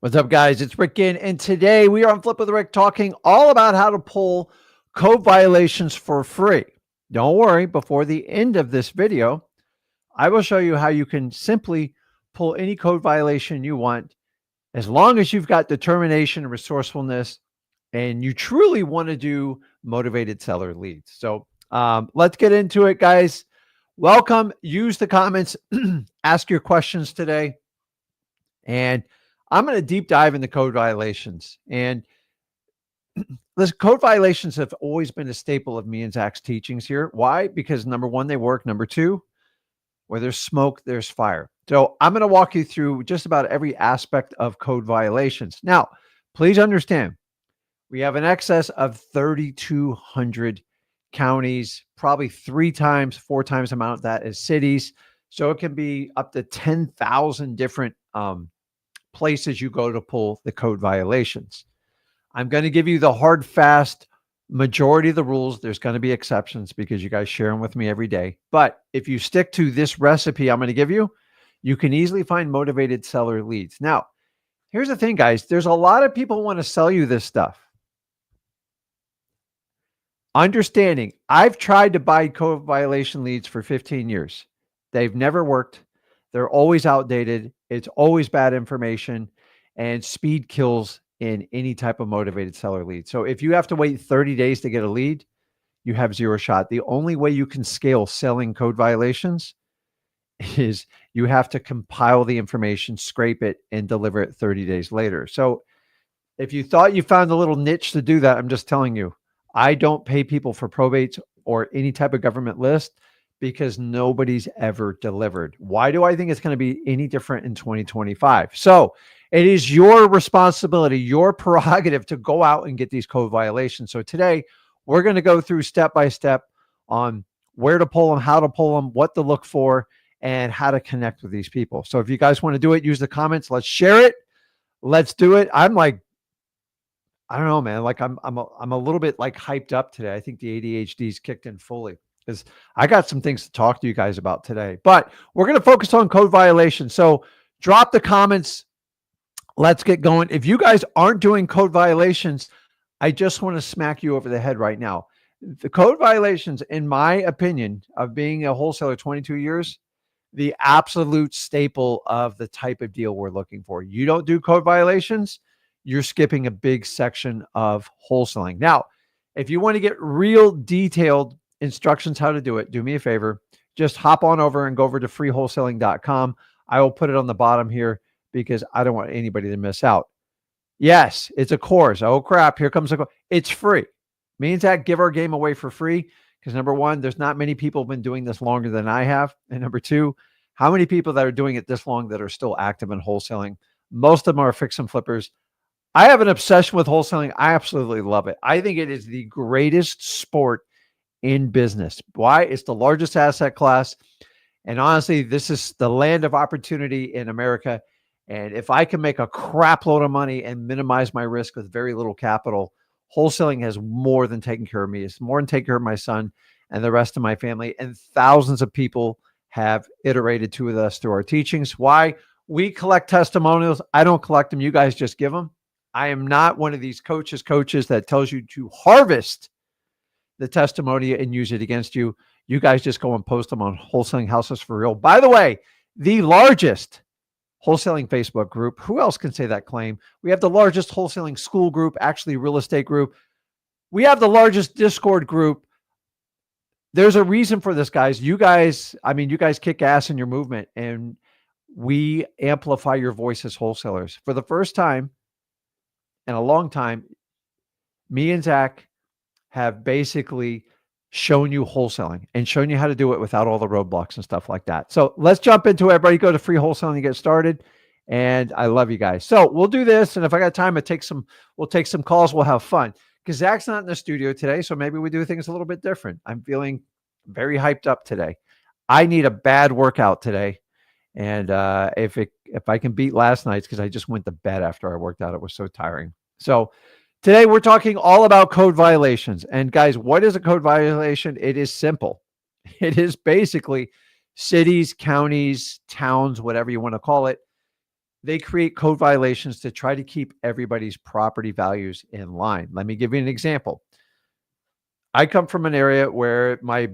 What's up, guys? It's Rick Ginn, and today we are on Flip with Rick talking all about how to pull code violations for free. Don't worry, before the end of this video, I will show you how you can simply pull any code violation you want as long as you've got determination and resourcefulness and you truly want to do motivated seller leads. So let's get into it, guys. Welcome. Use the comments, ask your questions today. And I'm going to deep dive into code violations. And listen, code violations have always been a staple of me and Zach's teachings here. Why? Because number one, they work. Number two, where there's smoke, there's fire. So I'm going to walk you through just about every aspect of code violations. Now, please understand, we have an excess of 3,200 counties, probably 4 times the amount of that is cities. So it can be up to 10,000 different places you go to pull the code violations. I'm going to give you the hard, fast majority of the rules. There's going to be exceptions because you guys share them with me every day. But if you stick to this recipe I'm going to give you, you can easily find motivated seller leads. Now, here's the thing, guys. There's a lot of people who want to sell you this stuff. Understanding, I've tried to buy code violation leads for 15 years. They've never worked. They're always outdated. It's always bad information, and speed kills in any type of motivated seller lead. So if you have to wait 30 days to get a lead, you have zero shot. The only way you can scale selling code violations is you have to compile the information, scrape it, and deliver it 30 days later. So if you thought you found a little niche to do that, I'm just telling you, I don't pay people for probates or any type of government list because nobody's ever delivered. Why do I think it's going to be any different in 2025? So it is your responsibility, your prerogative to go out and get these code violations. So today we're going to go through step by step on where to pull them, how to pull them, what to look for, and how to connect with these people. So if you guys want to do it, use the comments. Let's share it. Let's do it. I'm like, I don't know, man. Like I'm a little bit like hyped up today. I think the ADHD's kicked in fully because I got some things to talk to you guys about today. But we're going to focus on code violations. So drop the comments. Let's get going. If you guys aren't doing code violations, I just want to smack you over the head right now. The code violations, in my opinion, of being a wholesaler 22 years, the absolute staple of the type of deal we're looking for. You don't do code violations, you're skipping a big section of wholesaling. Now, if you want to get real detailed instructions how to do it, do me a favor. Just hop on over and go over to freewholesaling.com. I will put it on the bottom here because I don't want anybody to miss out. Yes, it's a course. Oh, crap. Here comes a course. It's free. Means that give our game away for free because number one, there's not many people who've been doing this longer than I have. And number two, how many people that are doing it this long that are still active in wholesaling? Most of them are fix and flippers. I have an obsession with wholesaling. I absolutely love it. I think it is the greatest sport in business. Why? It's the largest asset class. And honestly, this is the land of opportunity in America. And if I can make a crap load of money and minimize my risk with very little capital, wholesaling has more than taken care of me. It's more than taken care of my son and the rest of my family. And thousands of people have iterated to with us through our teachings. Why? We collect testimonials. I don't collect them. You guys just give them. I am not one of these coaches that tells you to harvest the testimony and use it against you. You guys just go and post them on Wholesaling Houses for Real. By the way, the largest wholesaling Facebook group. Who else can say that claim? We have the largest wholesaling school group, actually real estate group. We have the largest Discord group. There's a reason for this, guys. You guys kick ass in your movement, and we amplify your voice as wholesalers. For the first time in a long time, me and Zach have basically shown you wholesaling and shown you how to do it without all the roadblocks and stuff like that. So let's jump into it. Everybody go to Free Wholesaling to get started. And I love you guys. So we'll do this. And if I got time, we'll take some calls. We'll have fun because Zach's not in the studio today. So maybe we do things a little bit different. I'm feeling very hyped up today. I need a bad workout today. And if I can beat last night's, because I just went to bed after I worked out. It was so tiring. So today we're talking all about code violations. And guys, what is a code violation? It is simple. It is basically cities, counties, towns, whatever you want to call it, they create code violations to try to keep everybody's property values in line. Let me give you an example. I come from an area where my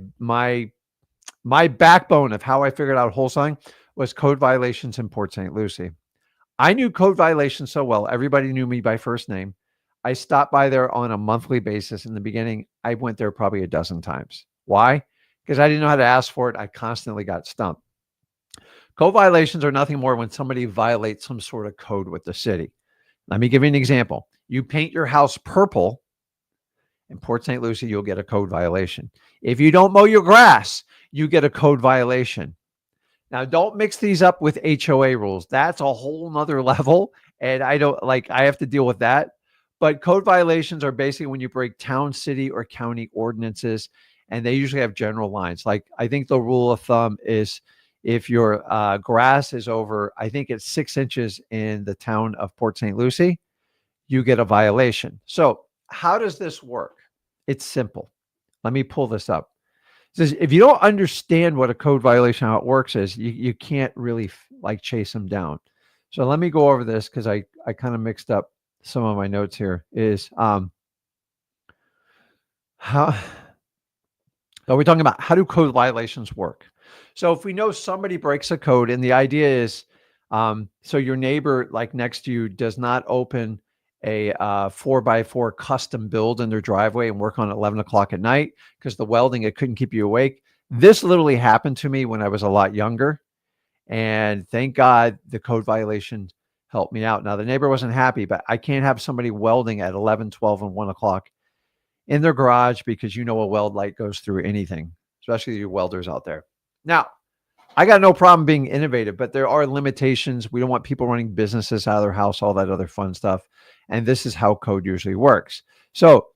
backbone of how I figured out wholesaling was code violations in Port St. Lucie. I knew code violations so well. Everybody knew me by first name. I stopped by there on a monthly basis. In the beginning, I went there probably a dozen times. Why? Because I didn't know how to ask for it. I constantly got stumped. Code violations are nothing more when somebody violates some sort of code with the city. Let me give you an example. You paint your house purple in Port St. Lucie, you'll get a code violation. If you don't mow your grass, you get a code violation. Now, don't mix these up with HOA rules. That's a whole nother level. And I have to deal with that. But code violations are basically when you break town, city, or county ordinances, and they usually have general lines. Like, I think the rule of thumb is if your grass is over, I think it's 6 inches in the town of Port St. Lucie, you get a violation. So how does this work? It's simple. Let me pull this up. It says if you don't understand what a code violation, how it works is, you can't really chase them down. So let me go over this because I kind of mixed up some of my notes here. So we're talking about how do code violations work. So if we know somebody breaks a code, and the idea is, so your neighbor next to you does not open a 4x4 custom build in their driveway and work on 11 o'clock at night because the welding, it couldn't keep you awake. This literally happened to me when I was a lot younger. And thank God the code violation helped me out. Now, the neighbor wasn't happy, but I can't have somebody welding at 11, 12, and 1 o'clock in their garage because a weld light goes through anything, especially you welders out there. Now, I got no problem being innovative, but there are limitations. We don't want people running businesses out of their house, all that other fun stuff. And this is how code usually works. So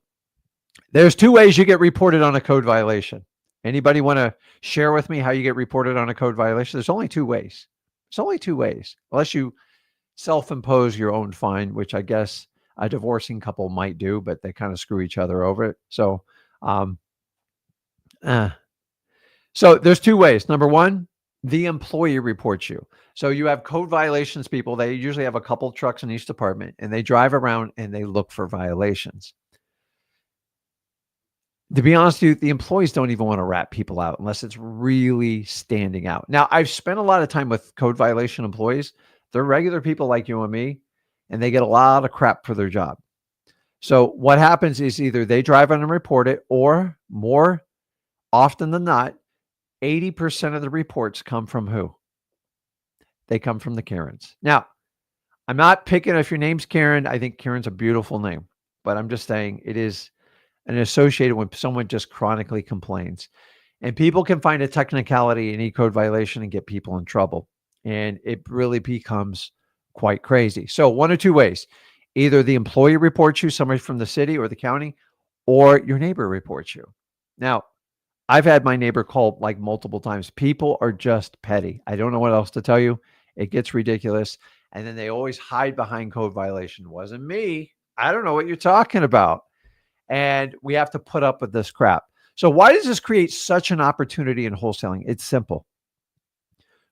there's 2 ways you get reported on a code violation. Anybody want to share with me how you get reported on a code violation? There's only 2 ways. It's only 2 ways, unless you self-impose your own fine, which I guess a divorcing couple might do, but they kind of screw each other over it. So, so there's 2 ways. Number 1, the employee reports you. So you have code violations people. They usually have a couple trucks in each department, and they drive around and they look for violations. To be honest with you, the employees don't even want to rat people out unless it's really standing out. Now, I've spent a lot of time with code violation employees. They're regular people like you and me, and they get a lot of crap for their job. So what happens is either they drive on and report it, or more often than not, 80% of the reports come from who? They come from the Karens. Now, I'm not picking if your name's Karen. I think Karen's a beautiful name, but I'm just saying it is an associated when someone just chronically complains. And people can find a technicality in e-code violation and get people in trouble. And it really becomes quite crazy. So 1 or 2 ways. Either the employee reports you, somebody from the city or the county, or your neighbor reports you. Now, I've had my neighbor call multiple times. People are just petty. I don't know what else to tell you. It gets ridiculous. And then they always hide behind code violation. Wasn't me. I don't know what you're talking about. And we have to put up with this crap. So why does this create such an opportunity in wholesaling? It's simple.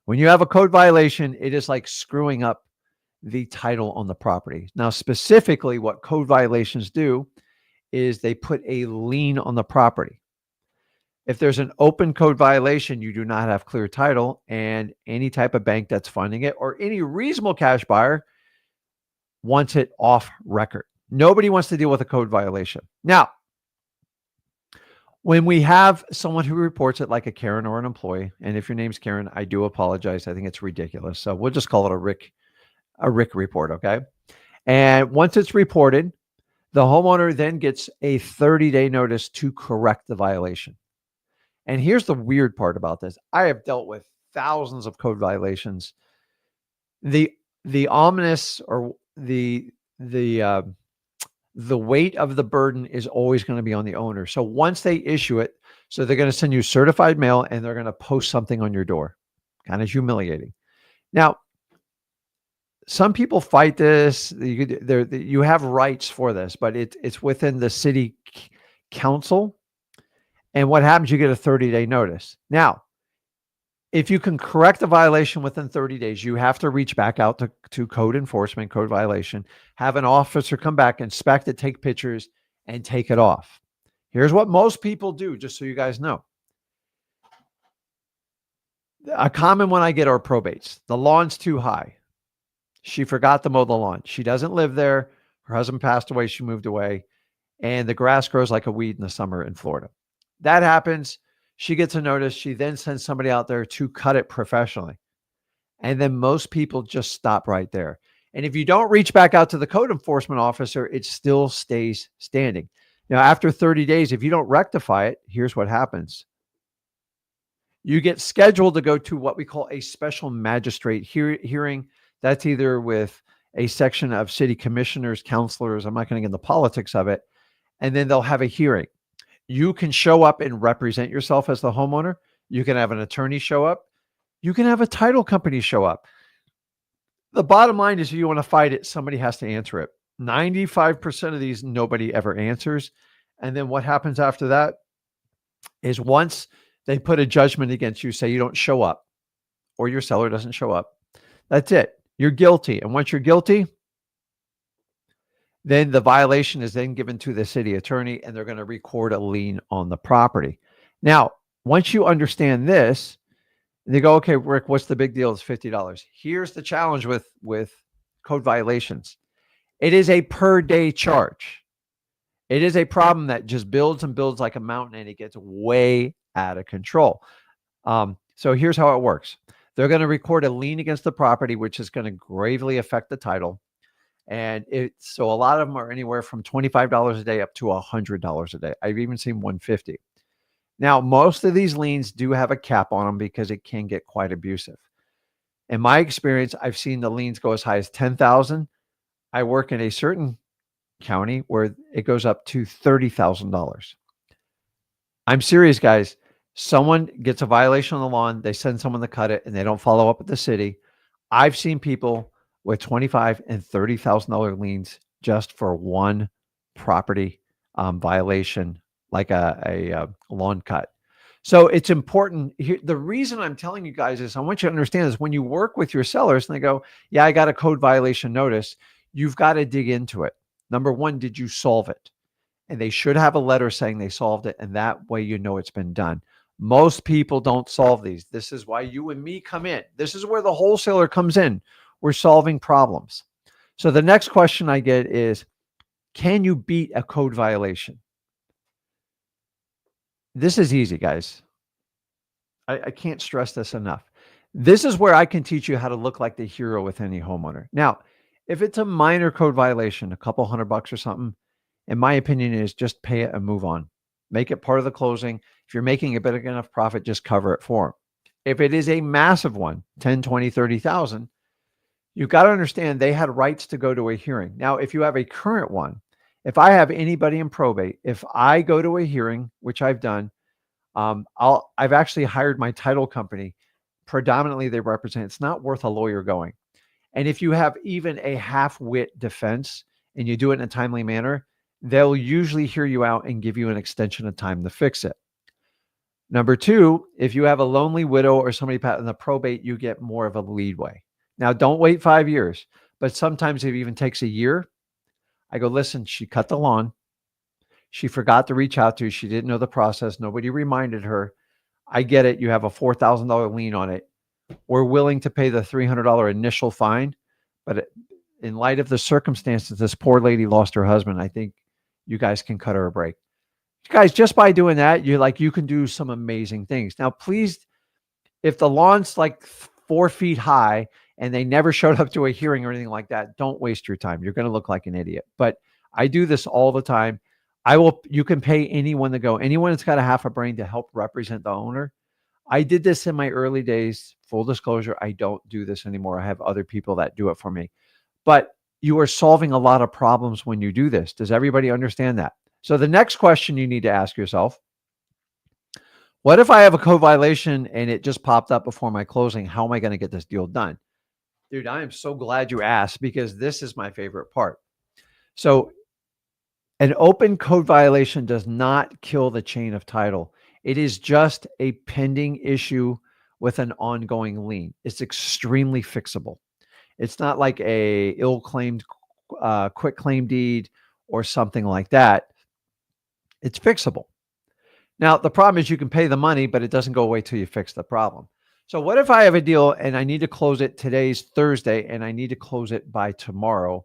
When you have a code violation, it is like screwing up the title on the property. Now, specifically, what code violations do is they put a lien on the property. If there's an open code violation, you do not have clear title, and any type of bank that's funding it or any reasonable cash buyer wants it off record. Nobody wants to deal with a code violation. Now, when we have someone who reports it like a Karen or an employee, and if your name's Karen, I do apologize. I think it's ridiculous. So we'll just call it a Rick report, okay? And once it's reported, the homeowner then gets a 30-day notice to correct the violation. And here's the weird part about this. I have dealt with thousands of code violations. The ominous or the weight of the burden is always going to be on the owner. So once they issue it, so they're going to send you certified mail and they're going to post something on your door. Kind of humiliating. Now, some people fight this. You have rights for this, but it's within the city council. And what happens? You get a 30-day notice. Now, If you can correct a violation within 30 days, you have to reach back out to code enforcement, code violation, have an officer come back, inspect it, take pictures, and take it off. Here's what most people do, just so you guys know. A common one I get are probates. The lawn's too high. She forgot to mow the lawn. She doesn't live there. Her husband passed away. She moved away. And the grass grows like a weed in the summer in Florida. That happens. She gets a notice. She then sends somebody out there to cut it professionally. And then most people just stop right there. And if you don't reach back out to the code enforcement officer, it still stays standing. Now, after 30 days, if you don't rectify it, here's what happens. You get scheduled to go to what we call a special magistrate hearing. That's either with a section of city commissioners, counselors. I'm not going to get into the politics of it. And then they'll have a hearing. You can show up and represent yourself as the homeowner. You can have an attorney show up. You can have a title company show up. The bottom line is, if you want to fight it, somebody has to answer it. 95% of these, nobody ever answers. And then what happens after that is, once they put a judgment against you, say you don't show up or your seller doesn't show up, that's it. You're guilty. And once you're guilty, then the violation is then given to the city attorney, and they're going to record a lien on the property. Now, once you understand this, they go, okay, Rick, what's the big deal? It's $50. Here's the challenge with code violations. It is a per day charge. It is a problem that just builds and builds like a mountain, and it gets way out of control. So here's how it works. They're going to record a lien against the property, which is going to gravely affect the title. And so a lot of them are anywhere from $25 a day up to $100 a day. I've even seen $150. Now, most of these liens do have a cap on them because it can get quite abusive. In my experience, I've seen the liens go as high as $10,000. I work in a certain county where it goes up to $30,000. I'm serious, guys. Someone gets a violation on the lawn, they send someone to cut it, and they don't follow up with the city. I've seen people with $25,000 and $30,000 liens just for one property violation, like a lawn cut. So it's important. The reason I'm telling you guys is, I want you to understand is, when you work with your sellers and they go, yeah, I got a code violation notice, you've got to dig into it. Number one, did you solve it? And they should have a letter saying they solved it. And that way, you know it's been done. Most people don't solve these. This is why you and me come in. This is where the wholesaler comes in. We're solving problems. So the next question I get is, can you beat a code violation? This is easy, guys. I can't stress this enough. This is where I can teach you how to look like the hero with any homeowner. Now, if it's a minor code violation, a couple $100 or something, in my opinion, is just pay it and move on. Make it part of the closing. If you're making a big enough profit, just cover it for them. If it is a massive one, 10, 20, 30,000, you've got to understand they had rights to go to a hearing. Now, if you have a current one, if I have anybody in probate, if I go to a hearing, which I've done, I've actually hired my title company. Predominantly, they represent. It's not worth a lawyer going. And if you have even a half-wit defense and you do it in a timely manner, they'll usually hear you out and give you an extension of time to fix it. Number two, if you have a lonely widow or somebody in the probate, you get more of a leadway. Now, don't wait 5 years, but sometimes it even takes a year. I go, listen, she cut the lawn. She forgot to reach out to you. She didn't know the process. Nobody reminded her. I get it. You have a $4,000 lien on it. We're willing to pay the $300 initial fine. But in light of the circumstances, this poor lady lost her husband. I think you guys can cut her a break. Guys, just by doing that, you can do some amazing things. Now, please, if the lawn's like 4 feet high and they never showed up to a hearing or anything like that, don't waste your time. You're going to look like an idiot. But I do this all the time. You can pay anyone to go, anyone that's got a half a brain, to help represent the owner. I did this in my early days. Full disclosure, I don't do this anymore. I have other people that do it for me. But you are solving a lot of problems when you do this. Does everybody understand that? So the next question you need to ask yourself, what if I have a code violation and it just popped up before my closing? How am I going to get this deal done? Dude, I am so glad you asked, because this is my favorite part. So an open code violation does not kill the chain of title. It is just a pending issue with an ongoing lien. It's extremely fixable. It's not like a ill-claimed quick claim deed or something like that. It's fixable. Now, the problem is you can pay the money, but it doesn't go away till you fix the problem. So what if I have a deal and I need to close it? Today's Thursday and I need to close it by tomorrow,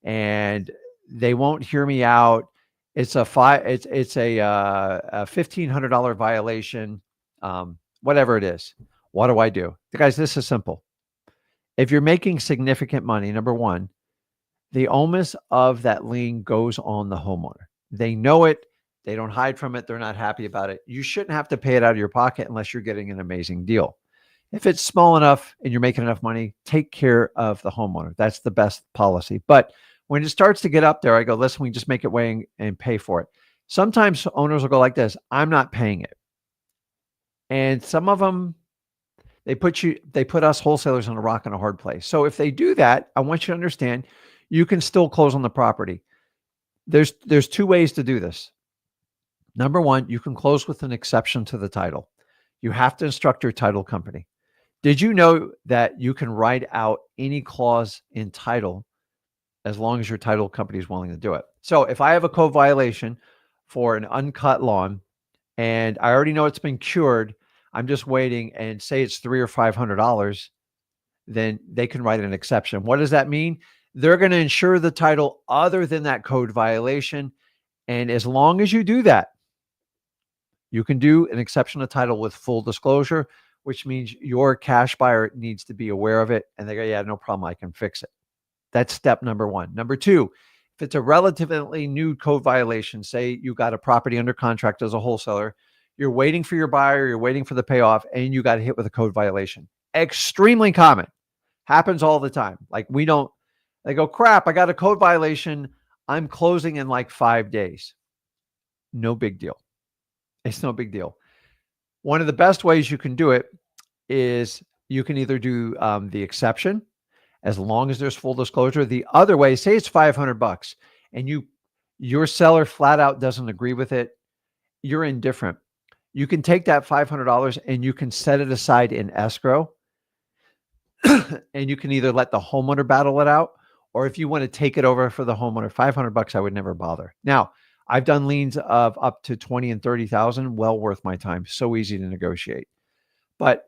and they won't hear me out. It's a a $1,500 violation, whatever it is. What do I do? Guys, this is simple. If you're making significant money, number one, the onus of that lien goes on the homeowner. They know it. They don't hide from it. They're not happy about it. You shouldn't have to pay it out of your pocket unless you're getting an amazing deal. If it's small enough and you're making enough money, take care of the homeowner. That's the best policy. But when it starts to get up there, I go, listen, we just make it way and pay for it. Sometimes owners will go like this, I'm not paying it. And some of them, they put us wholesalers on a rock and a hard place. So if they do that, I want you to understand, you can still close on the property. There's two ways to do this. Number one, you can close with an exception to the title. You have to instruct your title company. Did you know that you can write out any clause in title as long as your title company is willing to do it? So if I have a code violation for an uncut lawn and I already know it's been cured, I'm just waiting, and say it's $300 or $500, then they can write an exception. What does that mean? They're going to insure the title other than that code violation. And as long as you do that, you can do an exception to title with full disclosure, which means your cash buyer needs to be aware of it. And they go, yeah, no problem, I can fix it. That's step number one. Number two, if it's a relatively new code violation, say you got a property under contract as a wholesaler, you're waiting for your buyer, you're waiting for the payoff, and you got hit with a code violation. Extremely common. Happens all the time. Like they go, crap, I got a code violation. I'm closing in like 5 days. No big deal. It's no big deal. One of the best ways you can do it is you can either do the exception as long as there's full disclosure. The other way, say it's $500 and your seller flat out doesn't agree with it. You're indifferent. You can take that $500 and you can set it aside in escrow. And you can either let the homeowner battle it out, or if you want to take it over for the homeowner, $500, I would never bother. Now, I've done liens of up to 20 and 30,000, well worth my time. So easy to negotiate. But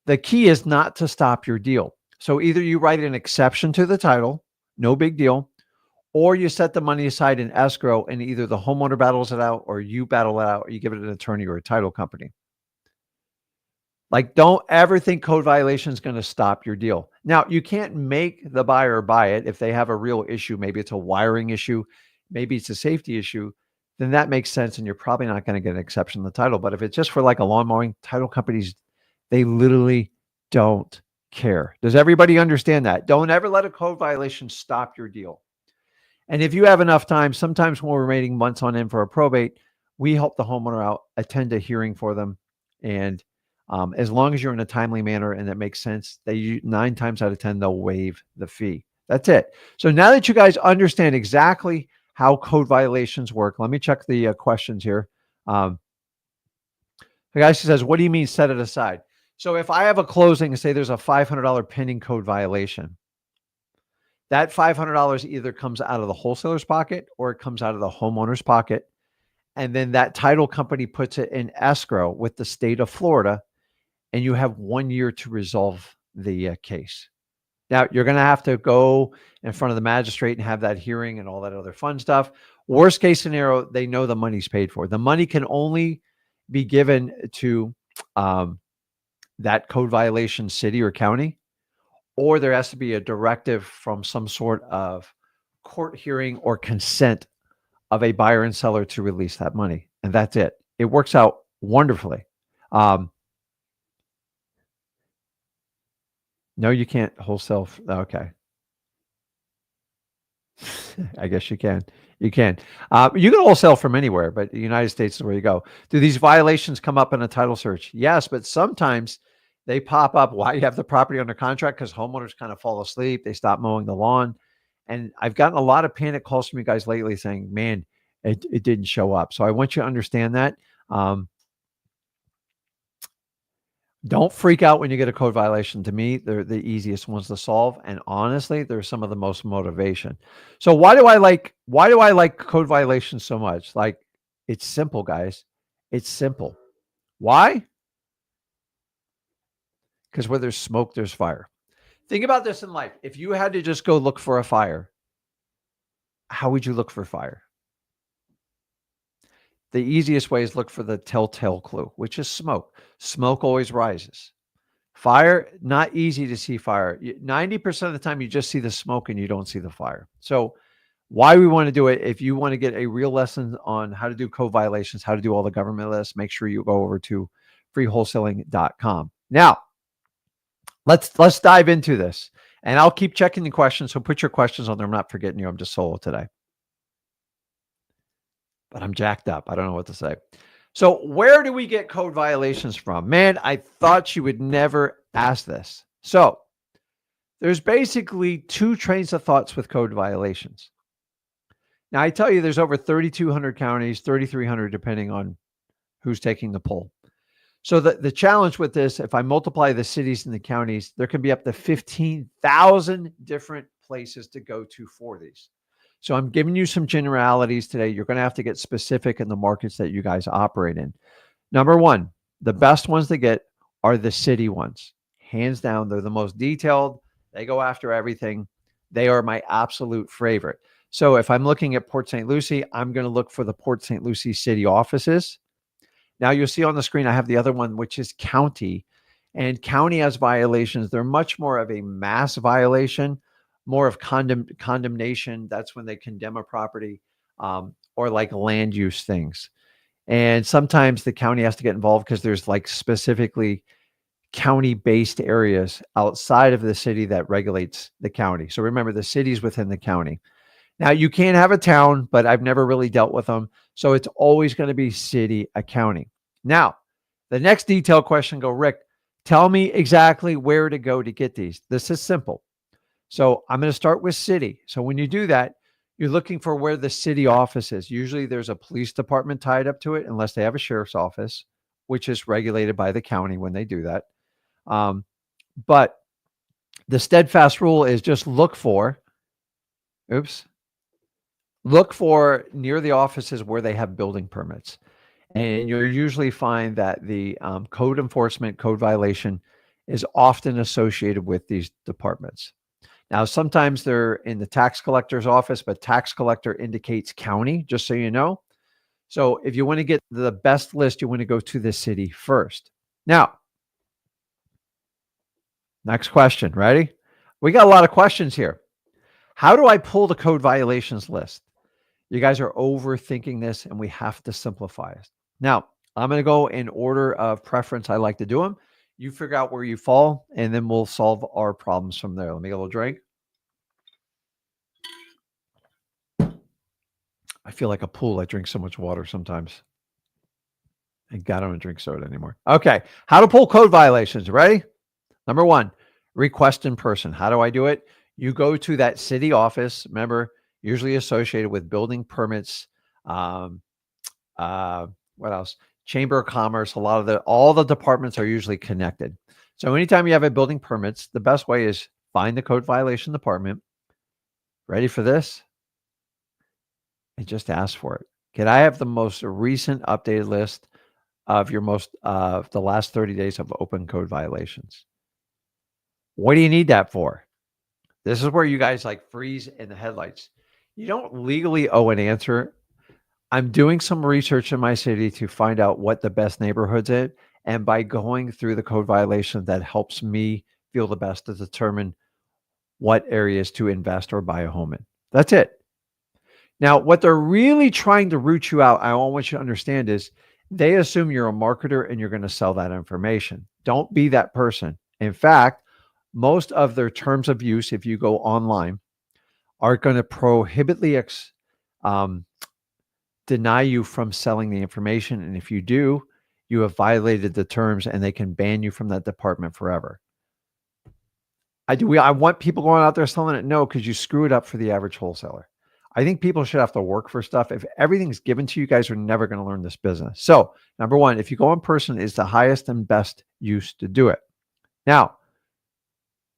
the key is not to stop your deal. So either you write an exception to the title, no big deal, or you set the money aside in escrow and either the homeowner battles it out or you battle it out, or you give it an attorney or a title company. Like, don't ever think code violation is going to stop your deal. Now, you can't make the buyer buy it if they have a real issue. Maybe it's a wiring issue. Maybe it's a safety issue. Then that makes sense, and you're probably not going to get an exception in the title. But if it's just for like a lawn mowing, title companies, they literally don't care. Does everybody understand that? Don't ever let a code violation stop your deal. And if you have enough time, sometimes when we're waiting months on end for a probate, we help the homeowner out, attend a hearing for them, and as long as you're in a timely manner and that makes sense, 9 times out of 10, they'll waive the fee. That's it. So now that you guys understand exactly how code violations work, let me check the questions here. The guy says, what do you mean set it aside? So if I have a closing and say there's a $500 pending code violation, that $500 either comes out of the wholesaler's pocket or it comes out of the homeowner's pocket. And then that title company puts it in escrow with the state of Florida. And you have 1 year to resolve the case. Now, you're going to have to go in front of the magistrate and have that hearing and all that other fun stuff. Worst case scenario, they know the money's paid for. The money can only be given to that code violation city or county, or there has to be a directive from some sort of court hearing or consent of a buyer and seller to release that money. And that's it. It works out wonderfully. No, you can't wholesale. Okay. I guess you can. You can. You can wholesale from anywhere, but the United States is where you go. Do these violations come up in a title search? Yes, but sometimes they pop up while you have the property under contract because homeowners kind of fall asleep. They stop mowing the lawn. And I've gotten a lot of panic calls from you guys lately saying, man, it didn't show up. So I want you to understand that. Don't freak out when you get a code violation. To me, they're the easiest ones to solve, and honestly, they're some of the most motivation. So why do I like code violations so much? Like, it's simple, guys. It's simple. Why? Because where there's smoke, there's fire. Think about this in life. If you had to just go look for a fire, how would you look for fire? The easiest way is look for the telltale clue, which is smoke. Smoke always rises. Fire, not easy to see fire. 90% of the time, you just see the smoke and you don't see the fire. So, why we want to do it, if you want to get a real lesson on how to do code violations, how to do all the government lists, make sure you go over to freewholesaling.com. Now, let's dive into this. And I'll keep checking the questions. So put your questions on there. I'm not forgetting you. I'm just solo today. But I'm jacked up. I don't know what to say. So where do we get code violations from? Man, I thought you would never ask this. So there's basically two trains of thoughts with code violations. Now, I tell you, there's over 3,200 counties, 3,300, depending on who's taking the poll. So the challenge with this, if I multiply the cities and the counties, there can be up to 15,000 different places to go to for these. So I'm giving you some generalities today. You're going to have to get specific in the markets that you guys operate in. Number one, the best ones to get are the city ones. Hands down, they're the most detailed. They go after everything. They are my absolute favorite. So if I'm looking at Port St. Lucie, I'm going to look for the Port St. Lucie city offices. Now you'll see on the screen, I have the other one, which is county. And county has violations. They're much more of a mass violation, more of condemnation. That's when they condemn a property or like land use things. And sometimes the county has to get involved because there's like specifically county-based areas outside of the city that regulates the county. So remember, the city's within the county. Now, you can have a town, but I've never really dealt with them. So it's always going to be city accounting. Now, the next detailed question, go, Rick, tell me exactly where to go to get these. This is simple. So I'm going to start with city. So when you do that, you're looking for where the city office is. Usually there's a police department tied up to it, unless they have a sheriff's office, which is regulated by the county when they do that. But the steadfast rule is just look for near the offices where they have building permits. And you'll usually find that the code enforcement, code violation is often associated with these departments. Now, sometimes they're in the tax collector's office, but tax collector indicates county, just so you know. So if you want to get the best list, you want to go to the city first. Now, next question. Ready? We got a lot of questions here. How do I pull the code violations list? You guys are overthinking this, and we have to simplify it. Now, I'm going to go in order of preference. I like to do them. You figure out where you fall, and then we'll solve our problems from there. Let me get a little drink. I feel like a pool. I drink so much water sometimes. Thank God I don't drink soda anymore. Okay. How to pull code violations. Ready? Number one, request in person. How do I do it? You go to that city office. Remember, usually associated with building permits. What else? Chamber of Commerce. All the departments are usually connected. So anytime you have a building permits, the best way is find the code violation department. Ready for this? And just ask for it. Can I have the most recent updated list of the last 30 days of open code violations? What do you need that for? This is where you guys like freeze in the headlights. You don't legally owe an answer. I'm doing some research in my city to find out what the best neighborhoods is. And by going through the code violation, that helps me feel the best to determine what areas to invest or buy a home in. That's it. Now, what they're really trying to root you out, I want you to understand, is they assume you're a marketer and you're going to sell that information. Don't be that person. In fact, most of their terms of use, if you go online, are going to prohibitly deny you from selling the information. And if you do, you have violated the terms and they can ban you from that department forever. I want people going out there selling it? No, because you screw it up for the average wholesaler. I think people should have to work for stuff. If everything's given to you, guys are never going to learn this business. So, number one, if you go in person, is the highest and best use to do it. Now,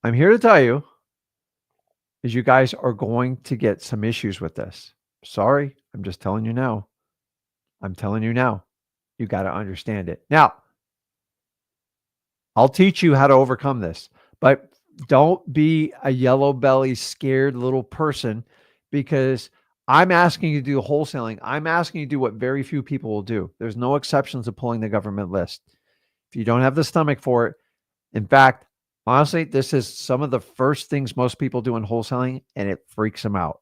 I'm here to tell you is you guys are going to get some issues with this. Sorry, I'm just telling you now. I'm telling you now. You got to understand it. Now, I'll teach you how to overcome this, but don't be a yellow belly, scared little person because I'm asking you to do wholesaling. I'm asking you to do what very few people will do. There's no exceptions to pulling the government list. If you don't have the stomach for it, in fact, honestly, this is some of the first things most people do in wholesaling, and it freaks them out.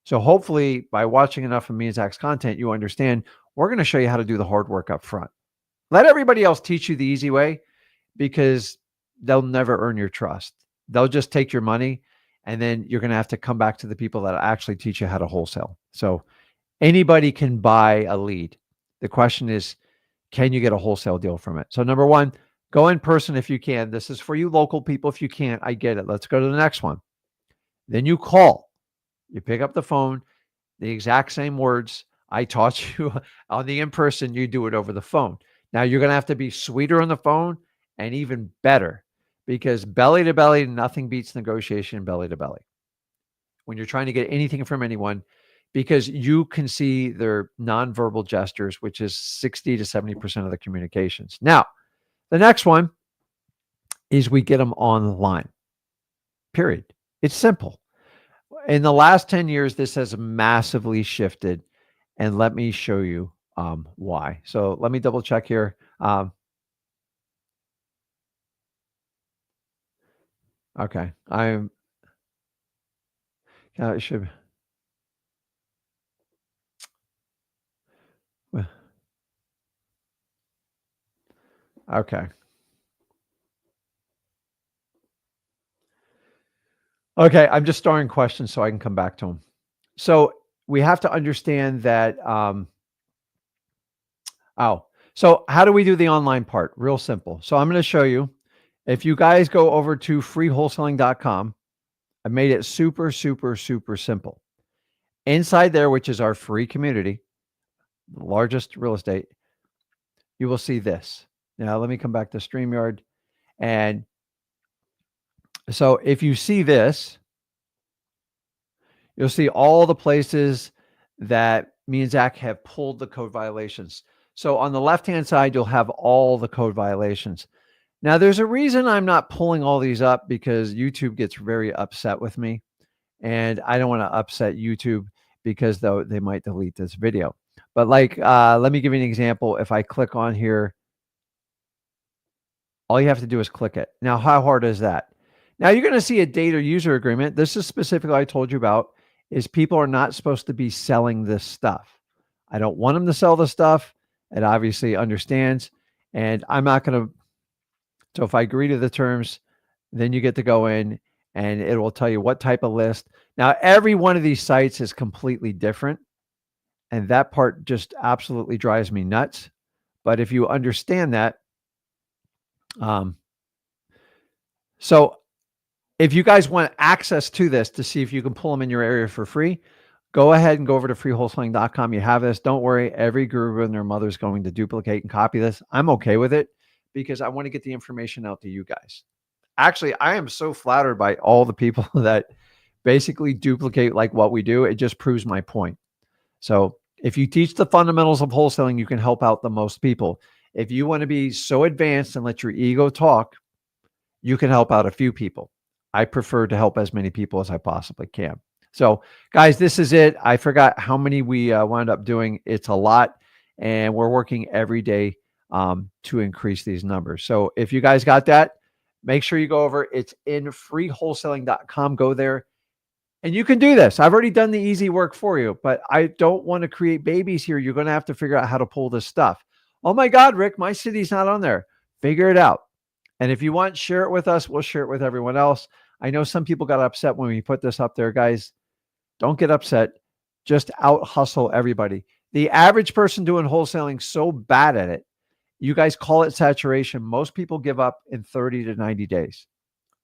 So hopefully by watching enough of me and Zach's content, you understand we're going to show you how to do the hard work up front. Let everybody else teach you the easy way because they'll never earn your trust. They'll just take your money, and then you're going to have to come back to the people that actually teach you how to wholesale. So anybody can buy a lead. The question is, can you get a wholesale deal from it? So number one, go in person if you can. This is for you local people. If you can't, I get it. Let's go to the next one. Then you call. You pick up the phone, the exact same words I taught you on the in-person, you do it over the phone. Now you're going to have to be sweeter on the phone and even better because belly to belly, nothing beats negotiation belly to belly. When you're trying to get anything from anyone, because you can see their nonverbal gestures, which is 60 to 70% of the communications. Now, the next one is we get them online, period. It's simple. In the last 10 years, this has massively shifted. And let me show you why. So let me double check here. Okay. It should. Okay. Okay. I'm just starting questions so I can come back to them. So we have to understand that. So how do we do the online part? Real simple. So I'm going to show you. If you guys go over to freewholesaling.com, I made it super, super, super simple. Inside there, which is our free community, the largest real estate, you will see this. Now, let me come back to StreamYard. And so if you see this, you'll see all the places that me and Zach have pulled the code violations. So on the left-hand side, you'll have all the code violations. Now, there's a reason I'm not pulling all these up because YouTube gets very upset with me. And I don't want to upset YouTube because though they might delete this video. But like, let me give you an example. If I click on here, all you have to do is click it. Now, how hard is that? Now you're going to see a data user agreement. This is specifically I told you about is people are not supposed to be selling this stuff. I don't want them to sell the stuff. It obviously understands. And I'm not going to. So if I agree to the terms, then you get to go in and it will tell you what type of list. Now, every one of these sites is completely different. And that part just absolutely drives me nuts. But if you understand that, so if you guys want access to this to see if you can pull them in your area for free, go ahead and go over to freewholesaling.com. You have this. Don't worry. Every guru and their mother is going to duplicate and copy this. I'm okay with it because I want to get the information out to you guys. Actually, I am so flattered by all the people that basically duplicate like what we do. It just proves my point. So if you teach the fundamentals of wholesaling, you can help out the most people. If you want to be so advanced and let your ego talk, you can help out a few people. I prefer to help as many people as I possibly can. So guys, this is it. I forgot how many we wound up doing. It's a lot, and we're working every day to increase these numbers. So if you guys got that, make sure you go over. It's in freewholesaling.com. Go there. And you can do this. I've already done the easy work for you, but I don't want to create babies here. You're going to have to figure out how to pull this stuff. Oh my God, Rick, my city's not on there. Figure it out. And if you want, share it with us. We'll share it with everyone else. I know some people got upset when we put this up there. Guys, don't get upset. Just out hustle everybody. The average person doing wholesaling so bad at it, you guys call it saturation. Most people give up in 30 to 90 days.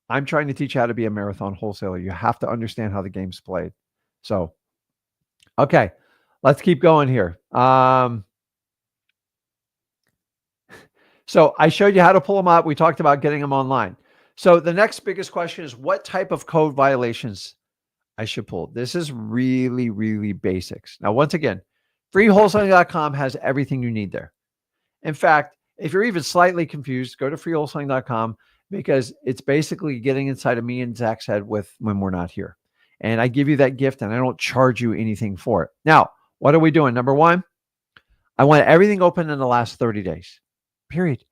I'm trying to teach you how to be a marathon wholesaler. You have to understand how the game's played. So Okay, let's keep going here. So I showed you how to pull them up. We talked about getting them online. So the next biggest question is what type of code violations I should pull. This is really, really basics. Now, once again, freewholesaling.com has everything you need there. In fact, if you're even slightly confused, go to freewholesaling.com because it's basically getting inside of me and Zach's head with when we're not here. And I give you that gift and I don't charge you anything for it. Now, what are we doing? Number one, I want everything open in the last 30 days, period.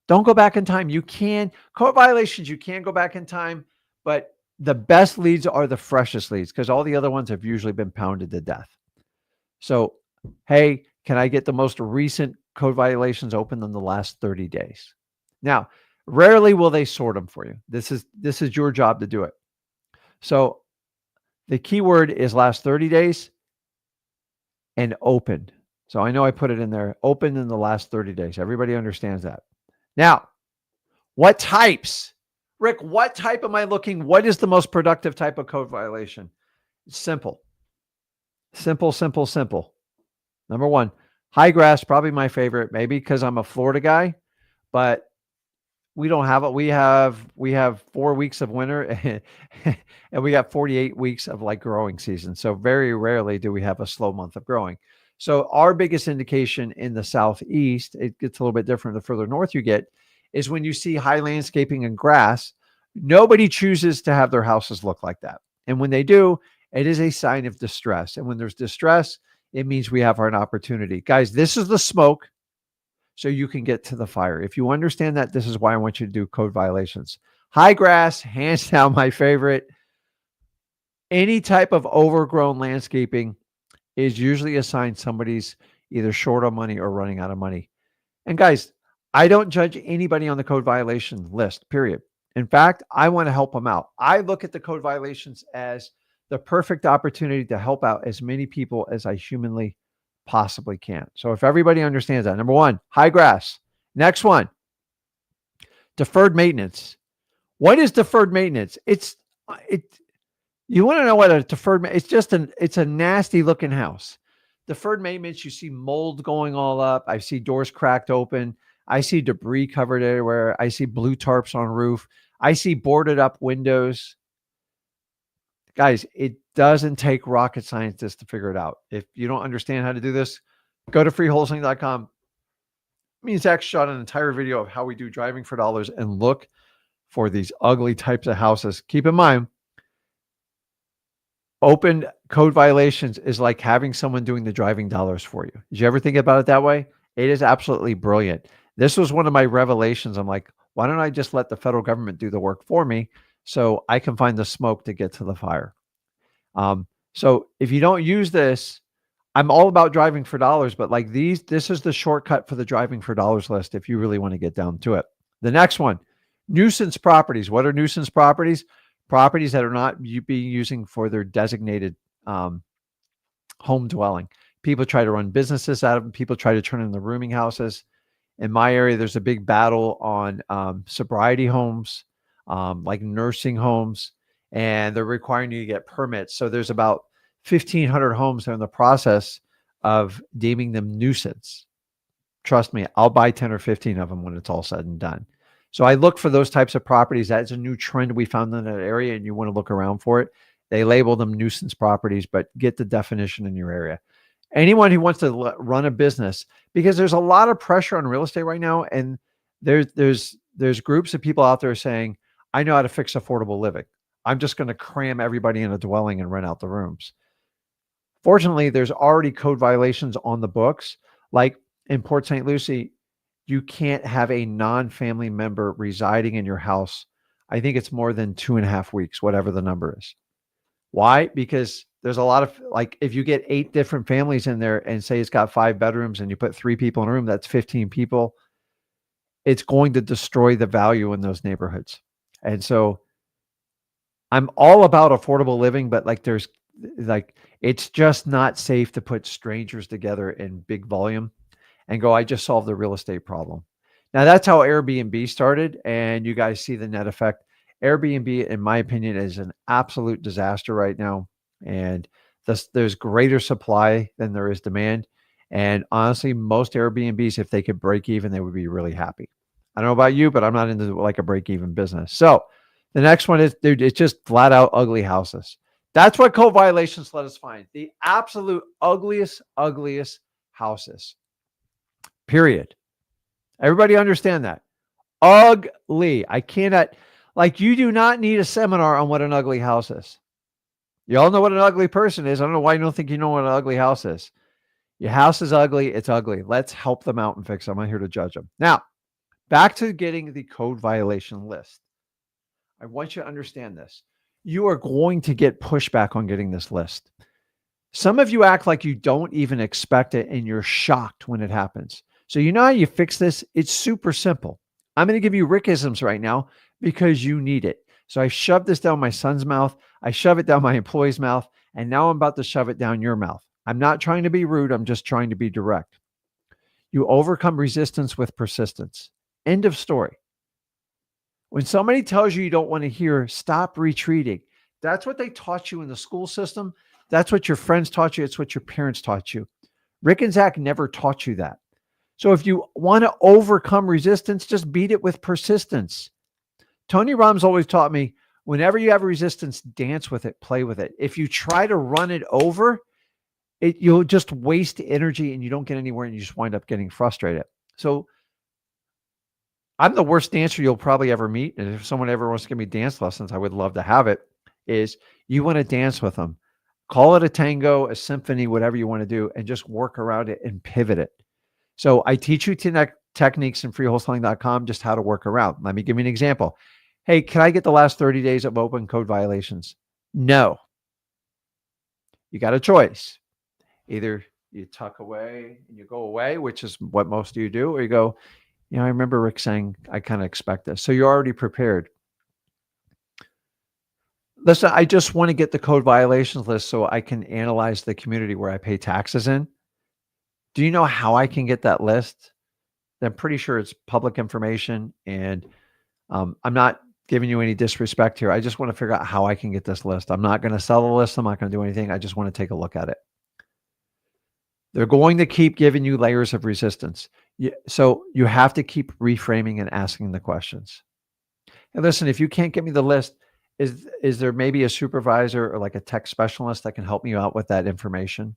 Don't go back in time. You can, code violations, you can go back in time, but the best leads are the freshest leads because all the other ones have usually been pounded to death. So, hey, can I get the most recent code violations open in the last 30 days? Now, rarely will they sort them for you. This is your job to do it. So the keyword is last 30 days and open. So I know I put it in there, open in the last 30 days. Everybody understands that. Now, what types? Rick, what type am I looking? What is the most productive type of code violation? It's simple. Simple, simple, simple. Number one, high grass, probably my favorite, maybe because I'm a Florida guy, but we don't have it. We have 4 weeks of winter and we got 48 weeks of like growing season. So very rarely do we have a slow month of growing. So our biggest indication in the Southeast, it gets a little bit different the further north you get, is when you see high landscaping and grass, nobody chooses to have their houses look like that. And when they do, it is a sign of distress. And when there's distress, it means we have an opportunity. Guys, this is the smoke so you can get to the fire. If you understand that, this is why I want you to do code violations. High grass, hands down my favorite. Any type of overgrown landscaping is usually a sign somebody's either short on money or running out of money. And guys, I don't judge anybody on the code violation list, period. In fact, I want to help them out. I look at the code violations as the perfect opportunity to help out as many people as I humanly possibly can. So if everybody understands that, number one, high grass. Next one, deferred maintenance. What is deferred maintenance? You want to know what a deferred, it's a nasty looking house. Deferred maintenance, you see mold going all up. I see doors cracked open. I see debris covered everywhere. I see blue tarps on roof. I see boarded up windows. Guys, it doesn't take rocket scientists to figure it out. If you don't understand how to do this, go to freewholesaling.com. Me and Zach shot an entire video of how we do driving for dollars and look for these ugly types of houses. Keep in mind, open code violations is like having someone doing the driving dollars for you. Did you ever think about it that way? It is absolutely brilliant. This was one of my revelations. I'm like, why don't I just let the federal government do the work for me so I can find the smoke to get to the fire? So if you don't use this, I'm all about driving for dollars, but like this is the shortcut for the driving for dollars list if you really want to get down to it. The next one, nuisance properties. What are nuisance properties? Properties that are not being using for their designated home dwelling. People try to run businesses out of them. People try to turn in the rooming houses. In my area, there's a big battle on sobriety homes, like nursing homes, and they're requiring you to get permits. So there's about 1,500 homes that are in the process of deeming them nuisance. Trust me, I'll buy 10 or 15 of them when it's all said and done. So I look for those types of properties. That's a new trend we found in that area, and you want to look around for it. They label them nuisance properties, but get the definition in your area. Anyone who wants to run a business, because there's a lot of pressure on real estate right now, and there's groups of people out there saying, I know how to fix affordable living. I'm just going to cram everybody in a dwelling and rent out the rooms. Fortunately, there's already code violations on the books. Like in Port St. Lucie, you can't have a non-family member residing in your house. I think it's more than 2.5 weeks, whatever the number is. Why? Because there's a lot of, like, if you get 8 different families in there and say it's got 5 bedrooms and you put 3 people in a room, that's 15 people. It's going to destroy the value in those neighborhoods. And so I'm all about affordable living, but it's just not safe to put strangers together in big volume and go, I just solved the real estate problem. Now that's how Airbnb started. And you guys see the net effect. Airbnb, in my opinion, is an absolute disaster right now. And There's greater supply than there is demand. And honestly, most Airbnbs, if they could break even, they would be really happy. I don't know about you, but I'm not into like a break even business. So the next one is, dude, it's just flat out ugly houses. That's what code violations let us find. The absolute ugliest houses. Period. Everybody understand that. Ugly. I cannot, like, you do not need a seminar on what an ugly house is. You all know what an ugly person is. I don't know why you don't think you know what an ugly house is. Your house is ugly. It's ugly. Let's help them out and fix them. I'm not here to judge them. Now, back to getting the code violation list. I want you to understand this. You are going to get pushback on getting this list. Some of you act like you don't even expect it and you're shocked when it happens. So you know how you fix this? It's super simple. I'm going to give you Rickisms right now because you need it. So I shoved this down my son's mouth. I shove it down my employee's mouth. And now I'm about to shove it down your mouth. I'm not trying to be rude. I'm just trying to be direct. You overcome resistance with persistence. End of story. When somebody tells you you don't want to hear, stop retreating. That's what they taught you in the school system. That's what your friends taught you. It's what your parents taught you. Rick and Zach never taught you that. So if you want to overcome resistance, just beat it with persistence. Tony Robbins always taught me, whenever you have resistance, dance with it, play with it. If you try to run it over, you'll just waste energy and you don't get anywhere and you just wind up getting frustrated. So I'm the worst dancer you'll probably ever meet. And if someone ever wants to give me dance lessons, I would love to have it. Is you want to dance with them. Call it a tango, a symphony, whatever you want to do, and just work around it and pivot it. So I teach you techniques in freewholesaling.com, just how to work around. Let me give you an example. Hey, can I get the last 30 days of open code violations? No. You got a choice. Either you tuck away and you go away, which is what most of you do, or you go, you know, I remember Rick saying, I kind of expect this. So you're already prepared. Listen, I just want to get the code violations list so I can analyze the community where I pay taxes in. Do you know how I can get that list? I'm pretty sure it's public information, and I'm not giving you any disrespect here. I just want to figure out how I can get this list. I'm not going to sell the list. I'm not going to do anything. I just want to take a look at it. They're going to keep giving you layers of resistance. So you have to keep reframing and asking the questions. And listen, if you can't get me the list, is there maybe a supervisor or like a tech specialist that can help me out with that information?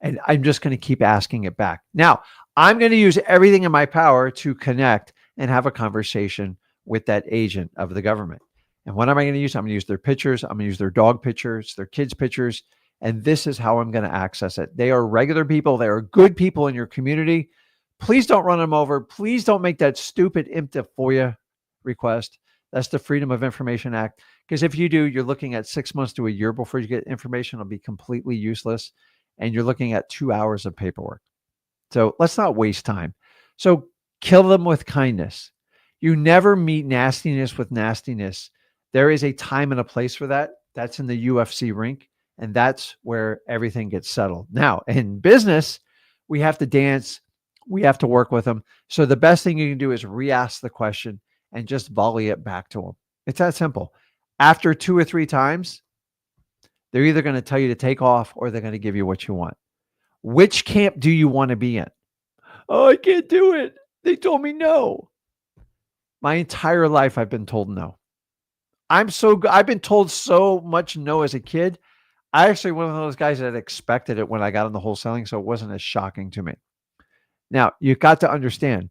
And I'm just going to keep asking it back. Now, I'm going to use everything in my power to connect and have a conversation with that agent of the government. And what am I going to use? I'm going to use their pictures. I'm going to use their dog pictures, their kids' pictures. And this is how I'm going to access it. They are regular people. They are good people in your community. Please don't run them over. Please don't make that stupid IMTA FOIA request. That's the Freedom of Information Act. Because if you do, you're looking at 6 months to a year before you get information. It'll be completely useless. And you're looking at 2 hours of paperwork. So let's not waste time. So kill them with kindness. You never meet nastiness with nastiness. There is a time and a place for that. That's in the UFC rink. And that's where everything gets settled. Now, in business, we have to dance. We have to work with them. So the best thing you can do is re-ask the question and just volley it back to them. It's that simple. After 2 or 3 times, they're either going to tell you to take off or they're going to give you what you want. Which camp do you want to be in? Oh, I can't do it. They told me no. My entire life, I've been told no. I've been told so much no as a kid. I actually one of those guys that expected it when I got into wholesaling, so it wasn't as shocking to me. Now, you've got to understand,